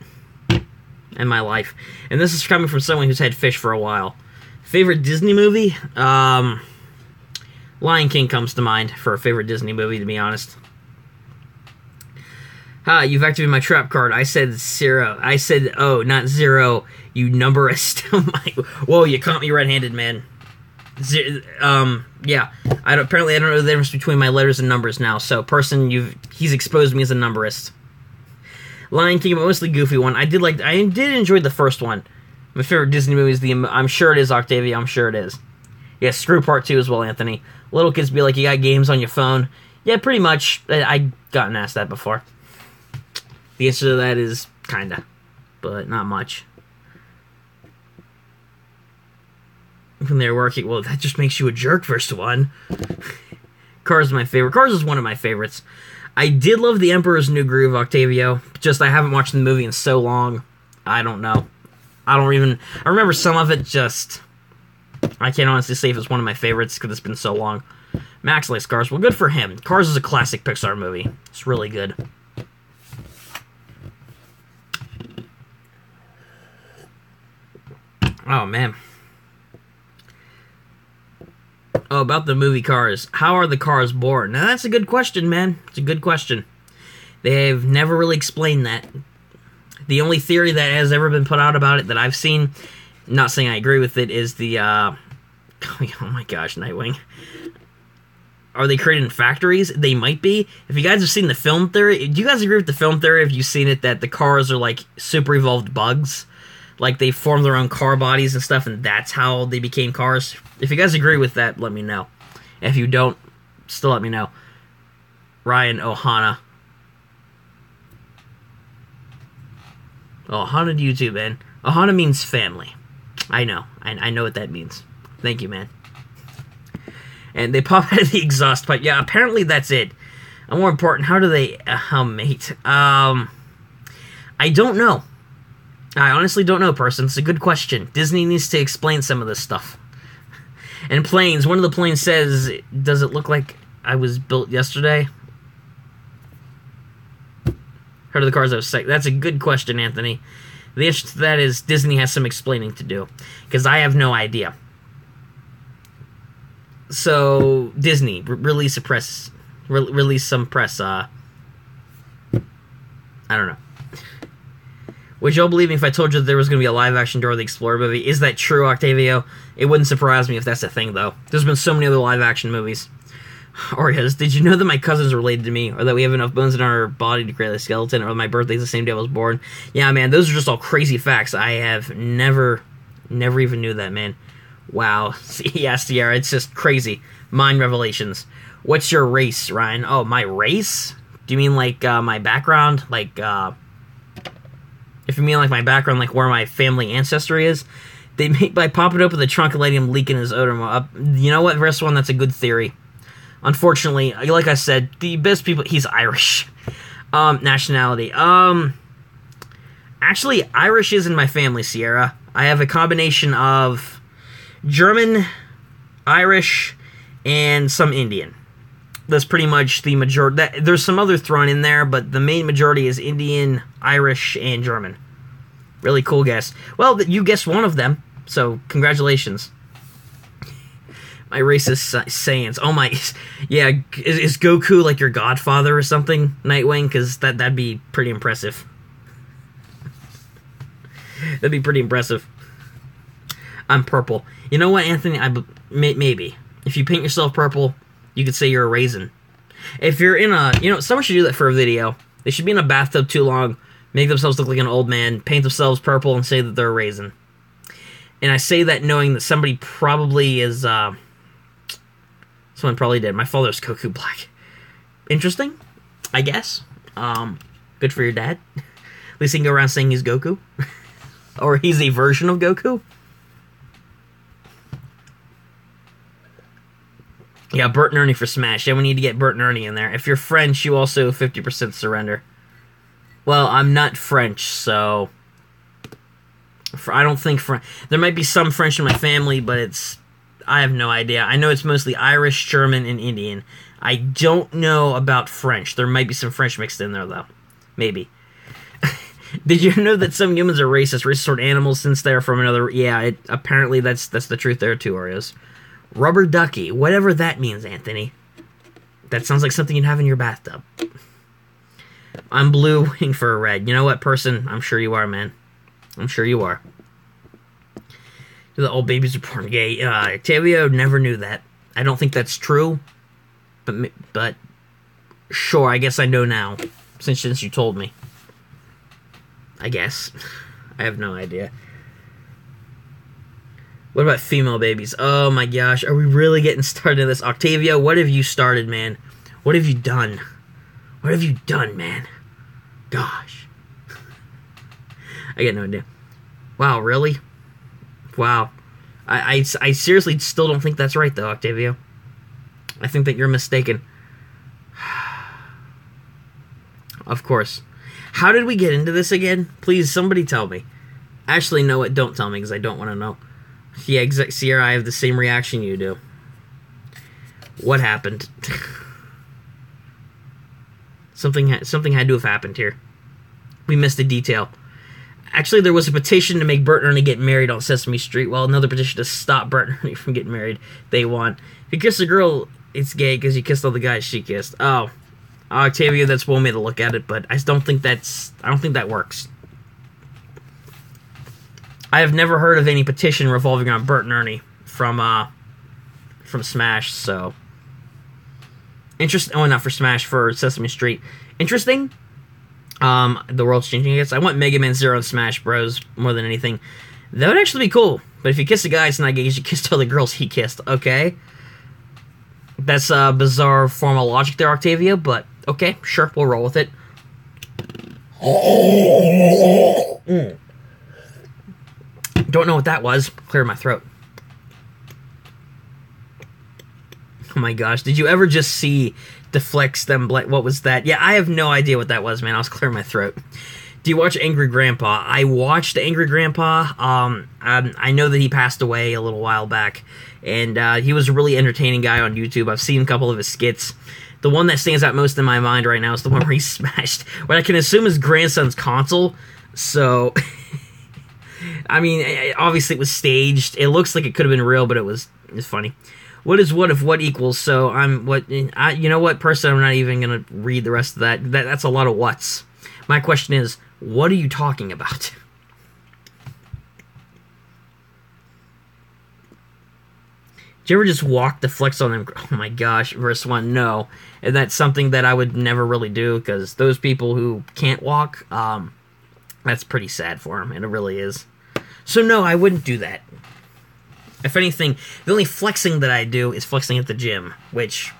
in my life. And this is coming from someone who's had fish for a while. Favorite Disney movie? Lion King comes to mind for a favorite Disney movie, to be honest. You've activated my trap card. I said 0. I said, oh, not 0. You numberist. Whoa, you caught me red-handed, man. Yeah. Apparently, I don't know the difference between my letters and numbers now. So, he's exposed me as a numberist. Lion King, but mostly goofy one. I did enjoy the first one. My favorite Disney movie is I'm sure it is, Octavia. I'm sure it is. Yeah, screw part 2 as well, Anthony. Little kids be like, you got games on your phone? Yeah, pretty much. I gotten asked that before. The answer to that is kinda, but not much. When they're working, well, that just makes you a jerk, first one. Cars is my favorite. Cars is one of my favorites. I did love The Emperor's New Groove, Octavio. Just, I haven't watched the movie in so long. I don't know. I remember some of it, just... I can't honestly say if it's one of my favorites, because it's been so long. Max likes Cars. Well, good for him. Cars is a classic Pixar movie. It's really good. Oh, man. Oh, about the movie Cars. How are the cars born? Now, that's a good question, man. It's a good question. They've never really explained that. The only theory that has ever been put out about it that I've seen, not saying I agree with it, is the, oh my gosh, Nightwing. Are they created in factories? They might be. If you guys have seen the film theory, do you guys agree with the film theory if you've seen it, that the cars are like super evolved bugs? Like, they form their own car bodies and stuff, and that's how they became cars. If you guys agree with that, let me know. If you don't, still let me know. Ryan Ohana. Ohana to YouTube, man. Ohana means family. I know. I know what that means. Thank you, man. And they pop out of the exhaust pipe. Yeah, apparently that's it. And more important, how do they mate? I don't know. I honestly don't know, person. It's a good question. Disney needs to explain some of this stuff. And planes. One of the planes says, does it look like I was built yesterday? Heard of the cars I was sick. That's a good question, Anthony. The answer to that is Disney has some explaining to do. Because I have no idea. So, Disney, release some press. I don't know. Would y'all believe me if I told you that there was going to be a live-action Dora the Explorer movie? Is that true, Octavio? It wouldn't surprise me if that's a thing, though. There's been so many other live-action movies. Oreos, did you know that my cousin's related to me? Or that we have enough bones in our body to create a skeleton? Or my birthday's the same day I was born? Yeah, man, those are just all crazy facts. I have never even knew that, man. Wow. Yeah, Sierra, it's just crazy. Mind revelations. What's your race, Ryan? Oh, my race? Do you mean, like, my background? Like, if you mean like my background, like where my family ancestry is, they make by popping open the trunk and letting him leak in his odor. You know what, verse 1, that's a good theory. Unfortunately, like I said, the best people, he's Irish. Nationality. Actually, Irish is in my family, Sierra. I have a combination of German, Irish, and some Indian. That's pretty much the majority. There's some other thrown in there, but the main majority is Indian, Irish, and German. Really cool guess. Well, you guessed one of them, so congratulations. My racist Saiyans. Oh my, yeah, is Goku like your godfather or something, Nightwing? Because that'd be pretty impressive. That'd be pretty impressive. I'm purple. You know what, Anthony? Maybe. If you paint yourself purple, you could say you're a raisin. If you're in a... someone should do that for a video. They should be in a bathtub too long, make themselves look like an old man, paint themselves purple, and say that they're a raisin. And I say that knowing that somebody probably is... someone probably did. My father's Goku Black. Interesting, I guess. Good for your dad. At least he can go around saying he's Goku. Or he's a version of Goku. Yeah, Bert and Ernie for Smash. Yeah, we need to get Bert and Ernie in there. If you're French, you also 50% surrender. Well, I'm not French, so... I don't think... There might be some French in my family, but it's... I have no idea. I know it's mostly Irish, German, and Indian. I don't know about French. There might be some French mixed in there, though. Maybe. Did you know that some humans are racist toward animals since they're from another... Yeah, apparently that's the truth there, too, Oreos. Rubber ducky. Whatever that means, Anthony. That sounds like something you'd have in your bathtub. I'm blue, waiting for a red. You know what, person? I'm sure you are, man. I'm sure you are. The old babies are born gay. Octavio never knew that. I don't think that's true. But sure, I guess I know now. Since you told me. I guess. I have no idea. What about female babies? Oh my gosh, are we really getting started in this? Octavio, what have you started, man? What have you done? What have you done, man? Gosh. I got no idea. Wow, really? Wow. I seriously still don't think that's right, though, Octavio. I think that you're mistaken. Of course. How did we get into this again? Please, somebody tell me. Actually, no, what? Don't tell me, because I don't want to know. Yeah, Sierra, I have the same reaction you do. What happened? Something had to have happened here. We missed a detail. Actually, there was a petition to make Bert and Ernie get married on Sesame Street. Well, another petition to stop Bert and Ernie from getting married. They won. If you kiss a girl, it's gay because you kissed all the guys she kissed. Oh, Octavia, that's one way to look at it, but I don't think that works. I have never heard of any petition revolving around Bert and Ernie from Smash, so... Interesting. Oh, not for Smash, for Sesame Street. Interesting. The world's changing, I guess. I want Mega Man Zero and Smash Bros. More than anything. That would actually be cool. But if you kiss a guy, it's not gay. You should kiss all the girls he kissed. Okay. That's a bizarre form of logic there, Octavia, but okay, sure, we'll roll with it. Don't know what that was. Cleared my throat. Oh my gosh, did you ever just see Deflex them? What was that? Yeah, I have no idea what that was, man. I was clearing my throat. Do you watch Angry Grandpa? I watched Angry Grandpa. I know that he passed away a little while back, and he was a really entertaining guy on YouTube. I've seen a couple of his skits. The one that stands out most in my mind right now is the one where he smashed what I can assume is grandson's console. So, I mean, obviously it was staged. It looks like it could have been real, but it's funny. What is what if what equals? So you know what, person, I'm not even gonna read the rest of that. That's a lot of whats. My question is, what are you talking about? Did you ever just walk the flex on them? Oh my gosh, verse 1, no. And that's something that I would never really do, because those people who can't walk, that's pretty sad for them, and it really is. So no, I wouldn't do that. If anything, the only flexing that I do is flexing at the gym, which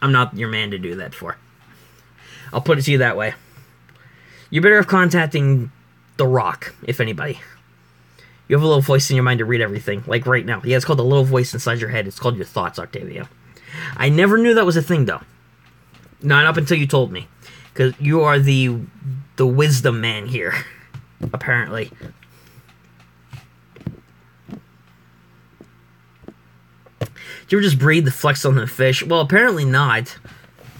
I'm not your man to do that for. I'll put it to you that way. You're better off contacting The Rock, if anybody. You have a little voice in your mind to read everything, like right now. Yeah, it's called the little voice inside your head. It's called your thoughts, Octavio. I never knew that was a thing, though. Not up until you told me. Because you are the wisdom man here, apparently. Do you ever just breathe to flex on the fish? Well, apparently not.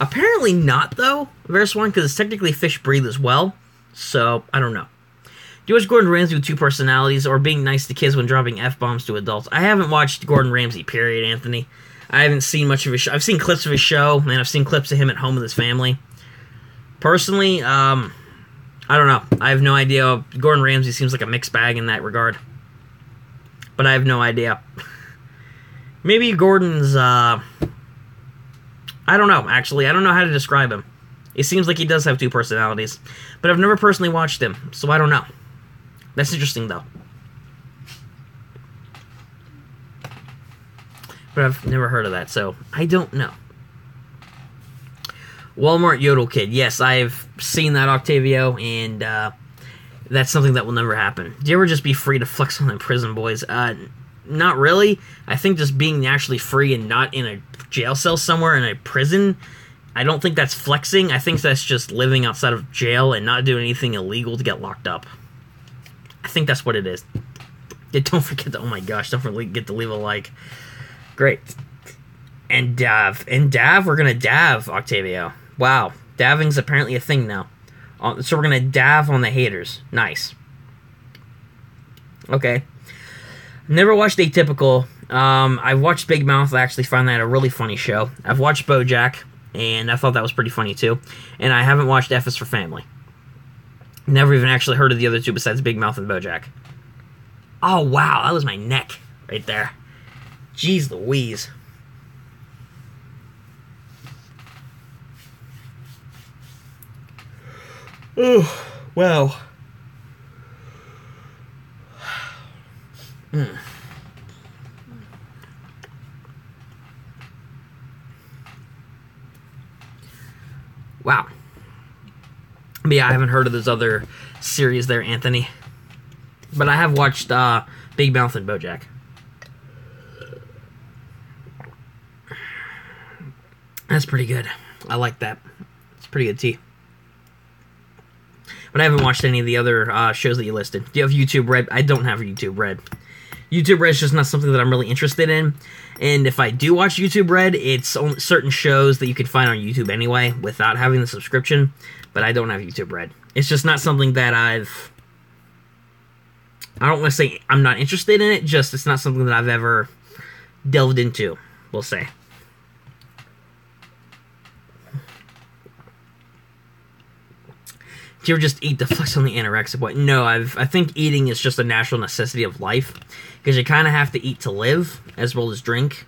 Apparently not, though, Verse 1, because technically fish breathe as well. So, I don't know. Do you watch Gordon Ramsay with two personalities, or being nice to kids when dropping F-bombs to adults? I haven't watched Gordon Ramsay, period, Anthony. I haven't seen much of his show. I've seen clips of his show, and I've seen clips of him at home with his family. Personally, I don't know. I have no idea. Gordon Ramsay seems like a mixed bag in that regard. But I have no idea. Maybe Gordon's, I don't know, actually. I don't know how to describe him. It seems like he does have two personalities. But I've never personally watched him, so I don't know. That's interesting, though. But I've never heard of that, so I don't know. Walmart Yodel Kid. Yes, I've seen that, Octavio, and that's something that will never happen. Do you ever just be free to flex on the prison boys? Not really. I think just being naturally free and not in a jail cell somewhere in a prison, I don't think that's flexing. I think that's just living outside of jail and not doing anything illegal to get locked up. I think that's what it is. Yeah, don't forget to, oh my gosh, don't forget to leave a like. Great. And Dav. And Dav, we're going to Dav, Octavio. Wow. Daving's apparently a thing now. So we're going to Dav on the haters. Nice. Okay. Never watched Atypical. I've watched Big Mouth. I actually found that a really funny show. I've watched BoJack, and I thought that was pretty funny too. And I haven't watched F is for Family. Never even actually heard of the other two besides Big Mouth and BoJack. Oh, wow. That was my neck right there. Jeez Louise. Oh, wow. Wow. But yeah, I haven't heard of those other series there, Anthony. But I have watched Big Mouth and BoJack. That's pretty good. I like that. It's pretty good tea. But I haven't watched any of the other shows that you listed. Do you have YouTube Red? I don't have YouTube Red. YouTube Red is just not something that I'm really interested in. And if I do watch YouTube Red, it's only certain shows that you can find on YouTube anyway without having the subscription. But I don't have YouTube Red. It's just not something that I don't want to say I'm not interested in it, just it's not something that I've ever delved into, we'll say. Do you ever just eat to flex on the anorexic boy? No, I think eating is just a natural necessity of life. Because you kind of have to eat to live, as well as drink.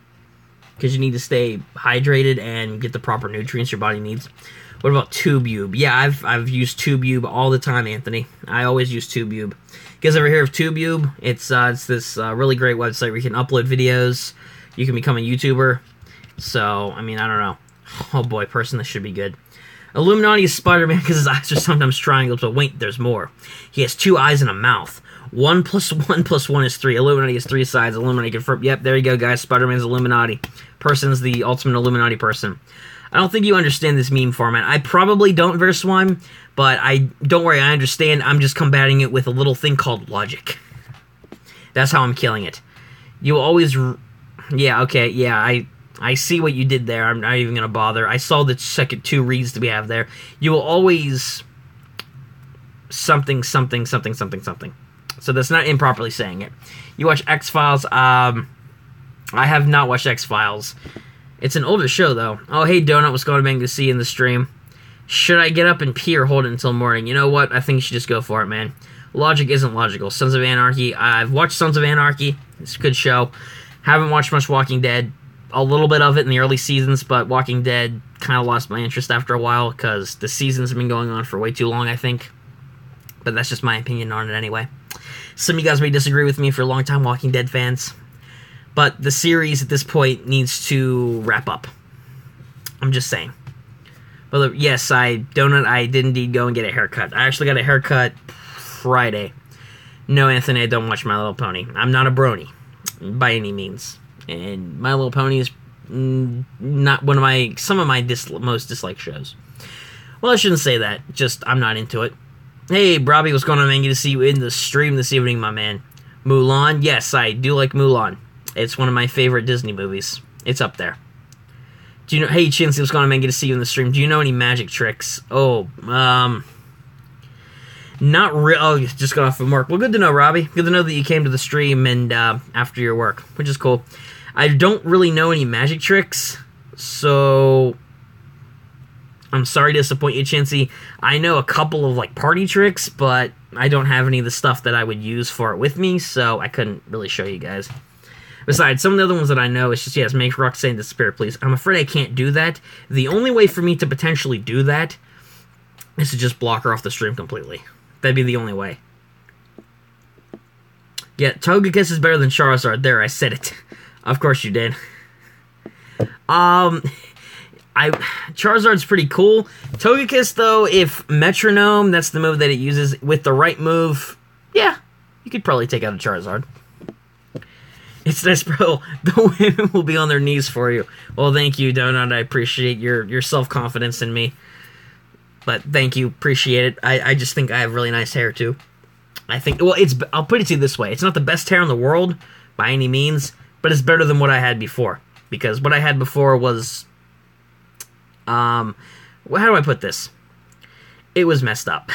Because you need to stay hydrated and get the proper nutrients your body needs. What about TubeUbe? Yeah, I've used TubeUbe all the time, Anthony. I always use TubeUbe. You guys ever hear of TubeUbe? It's this really great website where you can upload videos. You can become a YouTuber. So, I mean, I don't know. Oh boy, person, this should be good. Illuminati is Spider-Man because his eyes are sometimes triangles, but wait, there's more. He has 2 eyes and a mouth. 1 + 1 + 1 is 3. Illuminati has 3 sides. Illuminati confirmed. Yep, there you go, guys. Spider-Man's Illuminati. Person's the ultimate Illuminati person. I don't think you understand this meme format. I probably don't, Verse 1, but don't worry, I understand. I'm just combating it with a little thing called logic. That's how I'm killing it. You always... Yeah, okay, yeah, I see what you did there. I'm not even going to bother. I saw the second 2 reads that we have there. You will always... something. So that's not improperly saying it. You watch X-Files. I have not watched X-Files. It's an older show, though. Oh, hey, Donut. What's going on, man? Good to see you in the stream. Should I get up and pee or hold it until morning? You know what? I think you should just go for it, man. Logic isn't logical. Sons of Anarchy. I've watched Sons of Anarchy. It's a good show. Haven't watched much Walking Dead. A little bit of it in the early seasons, but Walking Dead kind of lost my interest after a while because the seasons have been going on for way too long, I think. But that's just my opinion on it anyway. Some of you guys may disagree with me if you're long-time Walking Dead fans. But the series at this point needs to wrap up. I'm just saying. But yes, I did indeed go and get a haircut. I actually got a haircut Friday. No, Anthony, I don't watch My Little Pony. I'm not a brony, by any means. And My Little Pony is not one of some of my most disliked shows. Well, I shouldn't say that. Just, I'm not into it. Hey, Robbie, what's going on, man? Good to see you in the stream this evening, my man. Mulan? Yes, I do like Mulan. It's one of my favorite Disney movies. It's up there. Do you know? Hey, Chinsey, what's going on, man? Good to see you in the stream. Do you know any magic tricks? Oh, not real. Oh, you just got off from work. Well, good to know, Robbie. Good to know that you came to the stream and after your work, which is cool. I don't really know any magic tricks, so I'm sorry to disappoint you, Chinsey. I know a couple of like party tricks, but I don't have any of the stuff that I would use for it with me, so I couldn't really show you guys. Besides, some of the other ones that I know is just, yes, make Roxanne disappear, please. I'm afraid I can't do that. The only way for me to potentially do that is to just block her off the stream completely. That'd be the only way. Yeah, Togekiss is better than Charizard. There, I said it. Of course you did. Charizard's pretty cool. Togekiss, though, if Metronome, that's the move that it uses, with the right move, yeah, you could probably take out a Charizard. It's nice, bro. The women will be on their knees for you. Well, thank you, Donut. I appreciate your self-confidence in me. But thank you, appreciate it. I just think I have really nice hair, too. I think, well, I'll put it to you this way. It's not the best hair in the world, by any means, but it's better than what I had before. Because what I had before was, how do I put this? It was messed up.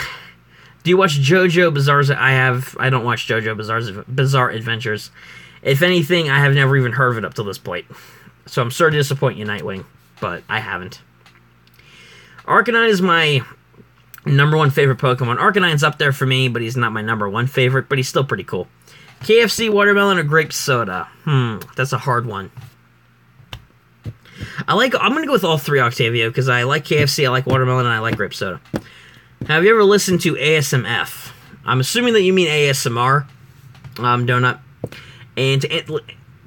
Do you watch JoJo Bizarre's? I don't watch JoJo Bizarre Adventures. If anything, I have never even heard of it up to this point. So I'm sorry to disappoint you, Nightwing, but I haven't. Arcanine is my number one favorite Pokemon. Arcanine's up there for me, but he's not my number one favorite, but he's still pretty cool. KFC, watermelon, or grape soda? That's a hard one. I'm going to go with all three, Octavio, because I like KFC, I like watermelon, and I like grape soda. Have you ever listened to ASMF? I'm assuming that you mean ASMR, Donut. And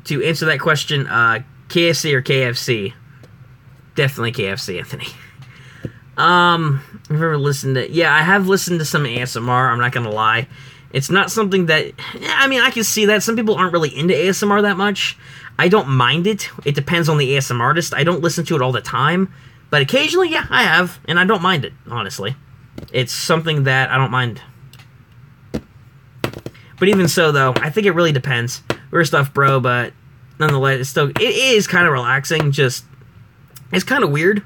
to answer that question, KFC or KFC? Definitely KFC, Anthony. I've ever listened to... Yeah, I have listened to some ASMR, I'm not going to lie. It's not something that... I mean, I can see that. Some people aren't really into ASMR that much. I don't mind it. It depends on the ASMR artist. I don't listen to it all the time. But occasionally, yeah, I have. And I don't mind it, honestly. It's something that I don't mind. But even so, though, I think it really depends. We're stuff, bro, but nonetheless, it is kind of relaxing. Just, it's kind of weird,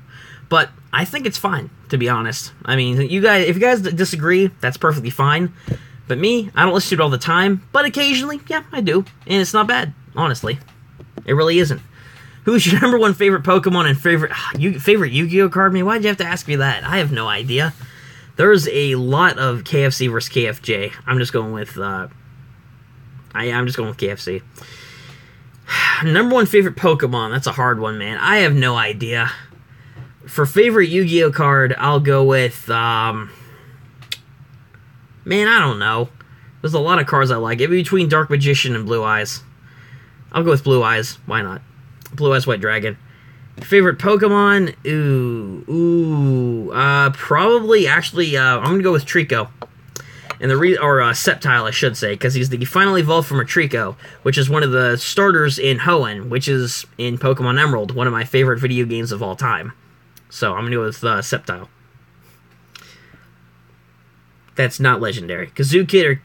but I think it's fine, to be honest. I mean, if you guys disagree, that's perfectly fine. But me, I don't listen to it all the time, but occasionally, yeah, I do. And it's not bad, honestly. It really isn't. Who's your number one favorite Pokemon and favorite Yu-Gi-Oh card? Man, why'd you have to ask me that? I have no idea. There's a lot of KFC versus KFJ. I'm just going with, I'm just going with KFC. Number one favorite Pokemon. That's a hard one, man. I have no idea. For favorite Yu-Gi-Oh card, I'll go with, man, I don't know. There's a lot of cards I like. It'd be between Dark Magician and Blue Eyes. I'll go with Blue Eyes. Why not? Blue Eyes White Dragon. Favorite Pokemon? Probably, actually, I'm going to go with Trico. And Sceptile, I should say, because he finally evolved from a Trico, which is one of the starters in Hoenn, which is in Pokemon Emerald, one of my favorite video games of all time. So I'm going to go with Sceptile. That's not legendary. Kazoo or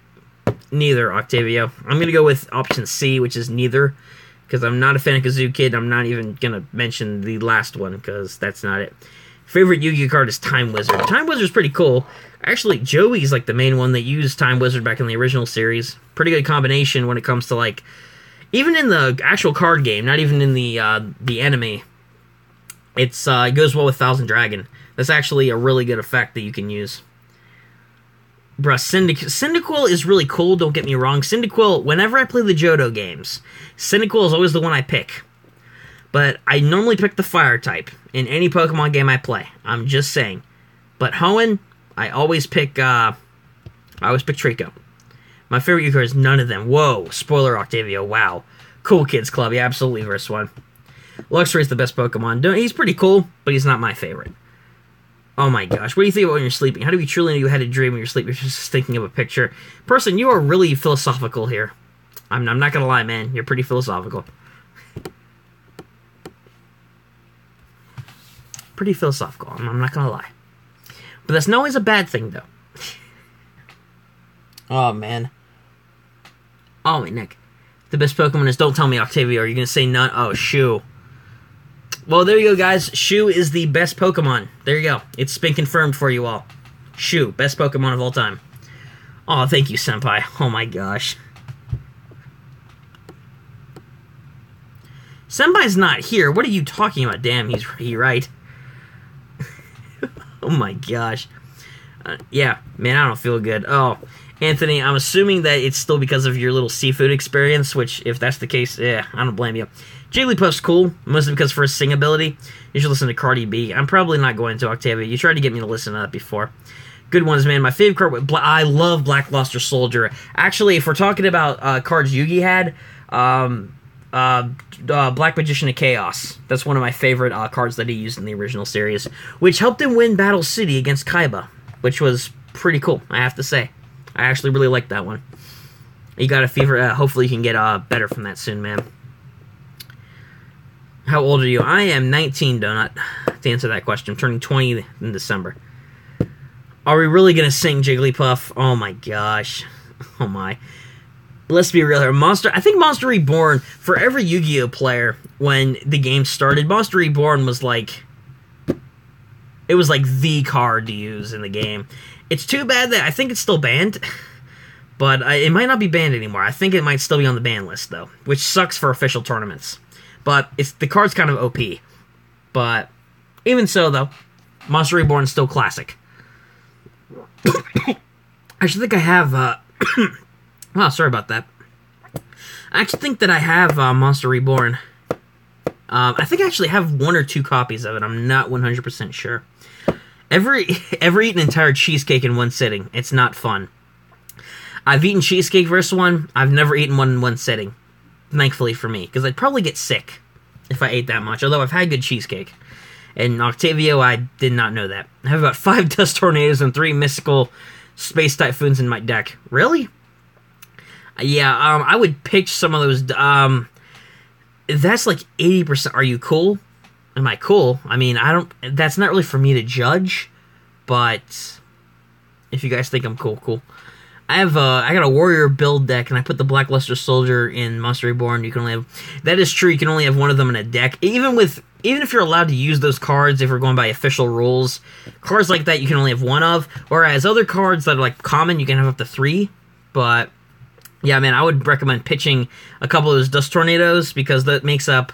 neither, Octavio. I'm going to go with option C, which is neither, because I'm not a fan of Kazoo. I'm not even going to mention the last one, because that's not it. Favorite Yu-Gi-Oh card is Time Wizard. Time Wizard's pretty cool. Actually, Joey's like the main one that used Time Wizard back in the original series. Pretty good combination when it comes to like, even in the actual card game, not even in the anime. It goes well with Thousand Dragon. That's actually a really good effect that you can use. Bruh, Cyndaquil is really cool, don't get me wrong. Cyndaquil, whenever I play the Johto games, Cyndaquil is always the one I pick. But I normally pick the fire type in any Pokemon game I play. I'm just saying. But Hoenn, I always pick Trico. My favorite Yu-Gi-Oh is none of them. Whoa, spoiler, Octavio, wow. Cool Kids Club, yeah, absolutely, verse 1. Luxray is the best Pokemon. He's pretty cool, but he's not my favorite. Oh my gosh, what do you think about when you're sleeping? How do you truly know you had a dream when you're sleeping? You're just thinking of a picture. Person, you are really philosophical here. I'm not gonna lie, man. You're pretty philosophical. Pretty philosophical, I'm not gonna lie. But that's not always a bad thing, though. Oh, man. Oh, wait, Nick. The best Pokemon is... Don't tell me, Octavio. Are you gonna say none? Oh, shoo. Well, there you go, guys. Shu is the best Pokemon. There you go. It's been confirmed for you all. Shu, best Pokemon of all time. Oh, thank you, Senpai. Oh my gosh. Senpai's not here. What are you talking about? Damn, he's right. Oh my gosh. Yeah, man, I don't feel good. Oh, Anthony, I'm assuming that it's still because of your little seafood experience, which, if that's the case, yeah, I don't blame you. Jigglypuff's cool, mostly because for his sing ability. You should listen to Cardi B. I'm probably not going to, Octavia. You tried to get me to listen to that before. Good ones, man. My favorite card, I love Black Luster Soldier. Actually, if we're talking about cards Yugi had, Black Magician of Chaos. That's one of my favorite cards that he used in the original series, which helped him win Battle City against Kaiba, which was pretty cool, I have to say. I actually really liked that one. You got a fever. Hopefully you can get better from that soon, man. How old are you? I am 19, Donut, to answer that question. I'm turning 20 in December. Are we really going to sing Jigglypuff? Oh my gosh. Oh my. Let's be real here. I think Monster Reborn, for every Yu-Gi-Oh player, when the game started, Monster Reborn was like... It was like the card to use in the game. It's too bad that I think it's still banned, but it might not be banned anymore. I think it might still be on the ban list, though, which sucks for official tournaments. But the card's kind of OP. But even so, though, Monster Reborn is still classic. I actually think I have... oh, sorry about that. I actually think that I have Monster Reborn. I think I actually have 1 or 2 copies of it. I'm not 100% sure. Ever eaten an entire cheesecake in one sitting? It's not fun. I've eaten cheesecake versus one. I've never eaten one in one sitting. Thankfully for me, because I'd probably get sick if I ate that much. Although I've had good cheesecake. And Octavio, I did not know that. I have about 5 Dust Tornadoes and 3 Mystical Space Typhoons in my deck. Really? Yeah, I would pitch some of those. That's like 80%. Are you cool? Am I cool? I mean, that's not really for me to judge, but if you guys think I'm cool, cool. I got a warrior build deck, and I put the Black Luster Soldier in Monster Reborn. You can only have, that is true, you can only have one of them in a deck. Even if you're allowed to use those cards, if we're going by official rules, cards like that you can only have one of, whereas other cards that are like common, you can have up to 3, but yeah, man, I would recommend pitching a couple of those Dust Tornadoes, because that makes up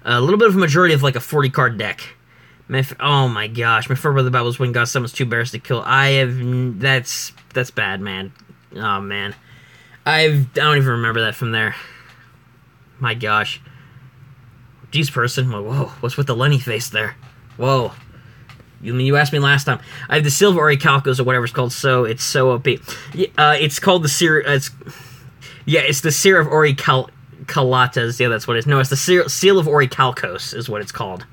a little bit of a majority of like a 40-card deck. Oh my gosh, my favorite brother battles when God summons 2 bears to kill. That's bad, man. Oh man, I don't even remember that from there. My gosh. Jeez, person. Whoa, what's with the Lenny face there? Whoa. You asked me last time. I have the Seal of Orichalcos or whatever it's called. So it's so OP. It's called the Seer. It's the Seer of Orichalcos. Yeah, that's what it is. No, it's the Seal of Orichalcos is what it's called.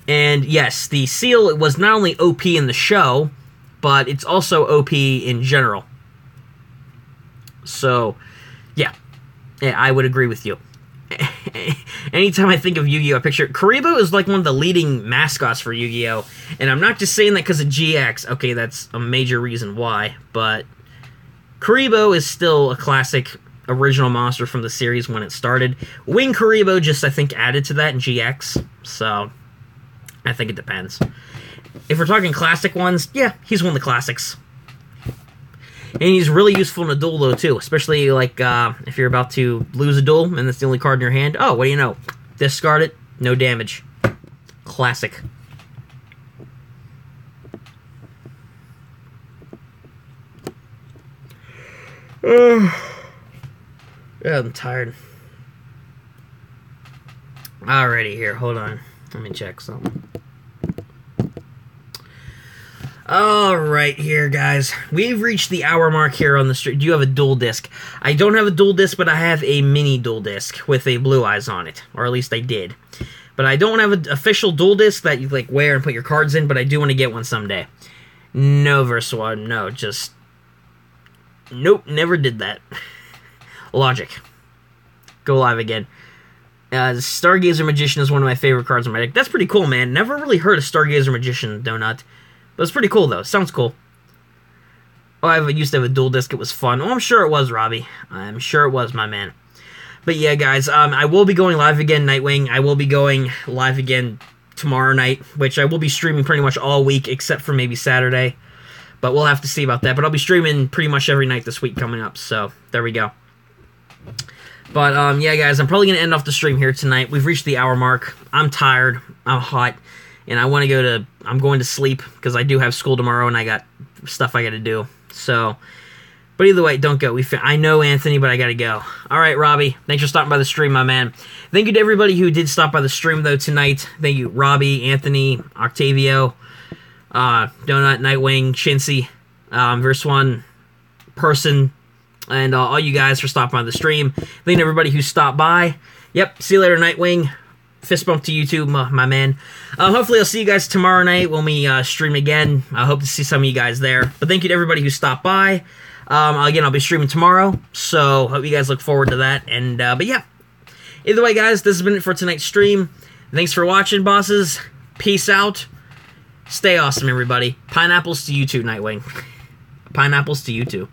And yes, the seal was not only OP in the show, but it's also OP in general. So, yeah, I would agree with you. Anytime I think of Yu-Gi-Oh! I picture Kuribo is like one of the leading mascots for Yu-Gi-Oh! And I'm not just saying that because of GX. Okay, that's a major reason why. But Kuribo is still a classic original monster from the series when it started. Wing Kuribo just, I think, added to that in GX. So, I think it depends. If we're talking classic ones, yeah, he's one of the classics. And he's really useful in a duel, though, too. Especially, like, if you're about to lose a duel, and that's the only card in your hand. Oh, what do you know? Discard it, no damage. Classic. Yeah, I'm tired. Alrighty, here, hold on. Let me check something. Alright here, guys. We've reached the hour mark here on the stream. Do you have a dual disc? I don't have a dual disc, but I have a mini dual disc with a Blue Eyes on it. Or at least I did. But I don't have an official dual disc that you like wear and put your cards in, but I do want to get one someday. No, Versawad, no, just... Nope, never did that. Logic. Go live again. Stargazer Magician is one of my favorite cards in my deck. That's pretty cool, man. Never really heard of Stargazer Magician, Donut. But it's pretty cool, though. Sounds cool. Oh, I used to have a dual disc. It was fun. Oh, I'm sure it was, Robbie. I'm sure it was, my man. But yeah, guys, I will be going live again, Nightwing. I will be going live again tomorrow night, which I will be streaming pretty much all week, except for maybe Saturday. But we'll have to see about that. But I'll be streaming pretty much every night this week coming up, so there we go. But, yeah, guys, I'm probably going to end off the stream here tonight. We've reached the hour mark. I'm tired. I'm hot. And I'm going to sleep because I do have school tomorrow and I got stuff I got to do. So, but either way, don't go. I know Anthony, but I got to go. All right, Robbie. Thanks for stopping by the stream, my man. Thank you to everybody who did stop by the stream, though, tonight. Thank you, Robbie, Anthony, Octavio, Donut, Nightwing, Shincy, Verse One, Person, and all you guys for stopping by the stream. Thank you to everybody who stopped by. Yep, see you later, Nightwing. Fist bump to YouTube, my man. Hopefully I'll see you guys tomorrow night when we stream again. I hope to see some of you guys there. But thank you to everybody who stopped by. Again, I'll be streaming tomorrow, so hope you guys look forward to that. And but yeah, either way, guys, this has been it for tonight's stream. Thanks for watching, bosses. Peace out. Stay awesome, everybody. Pineapples to you too, Nightwing. Pineapples to you too.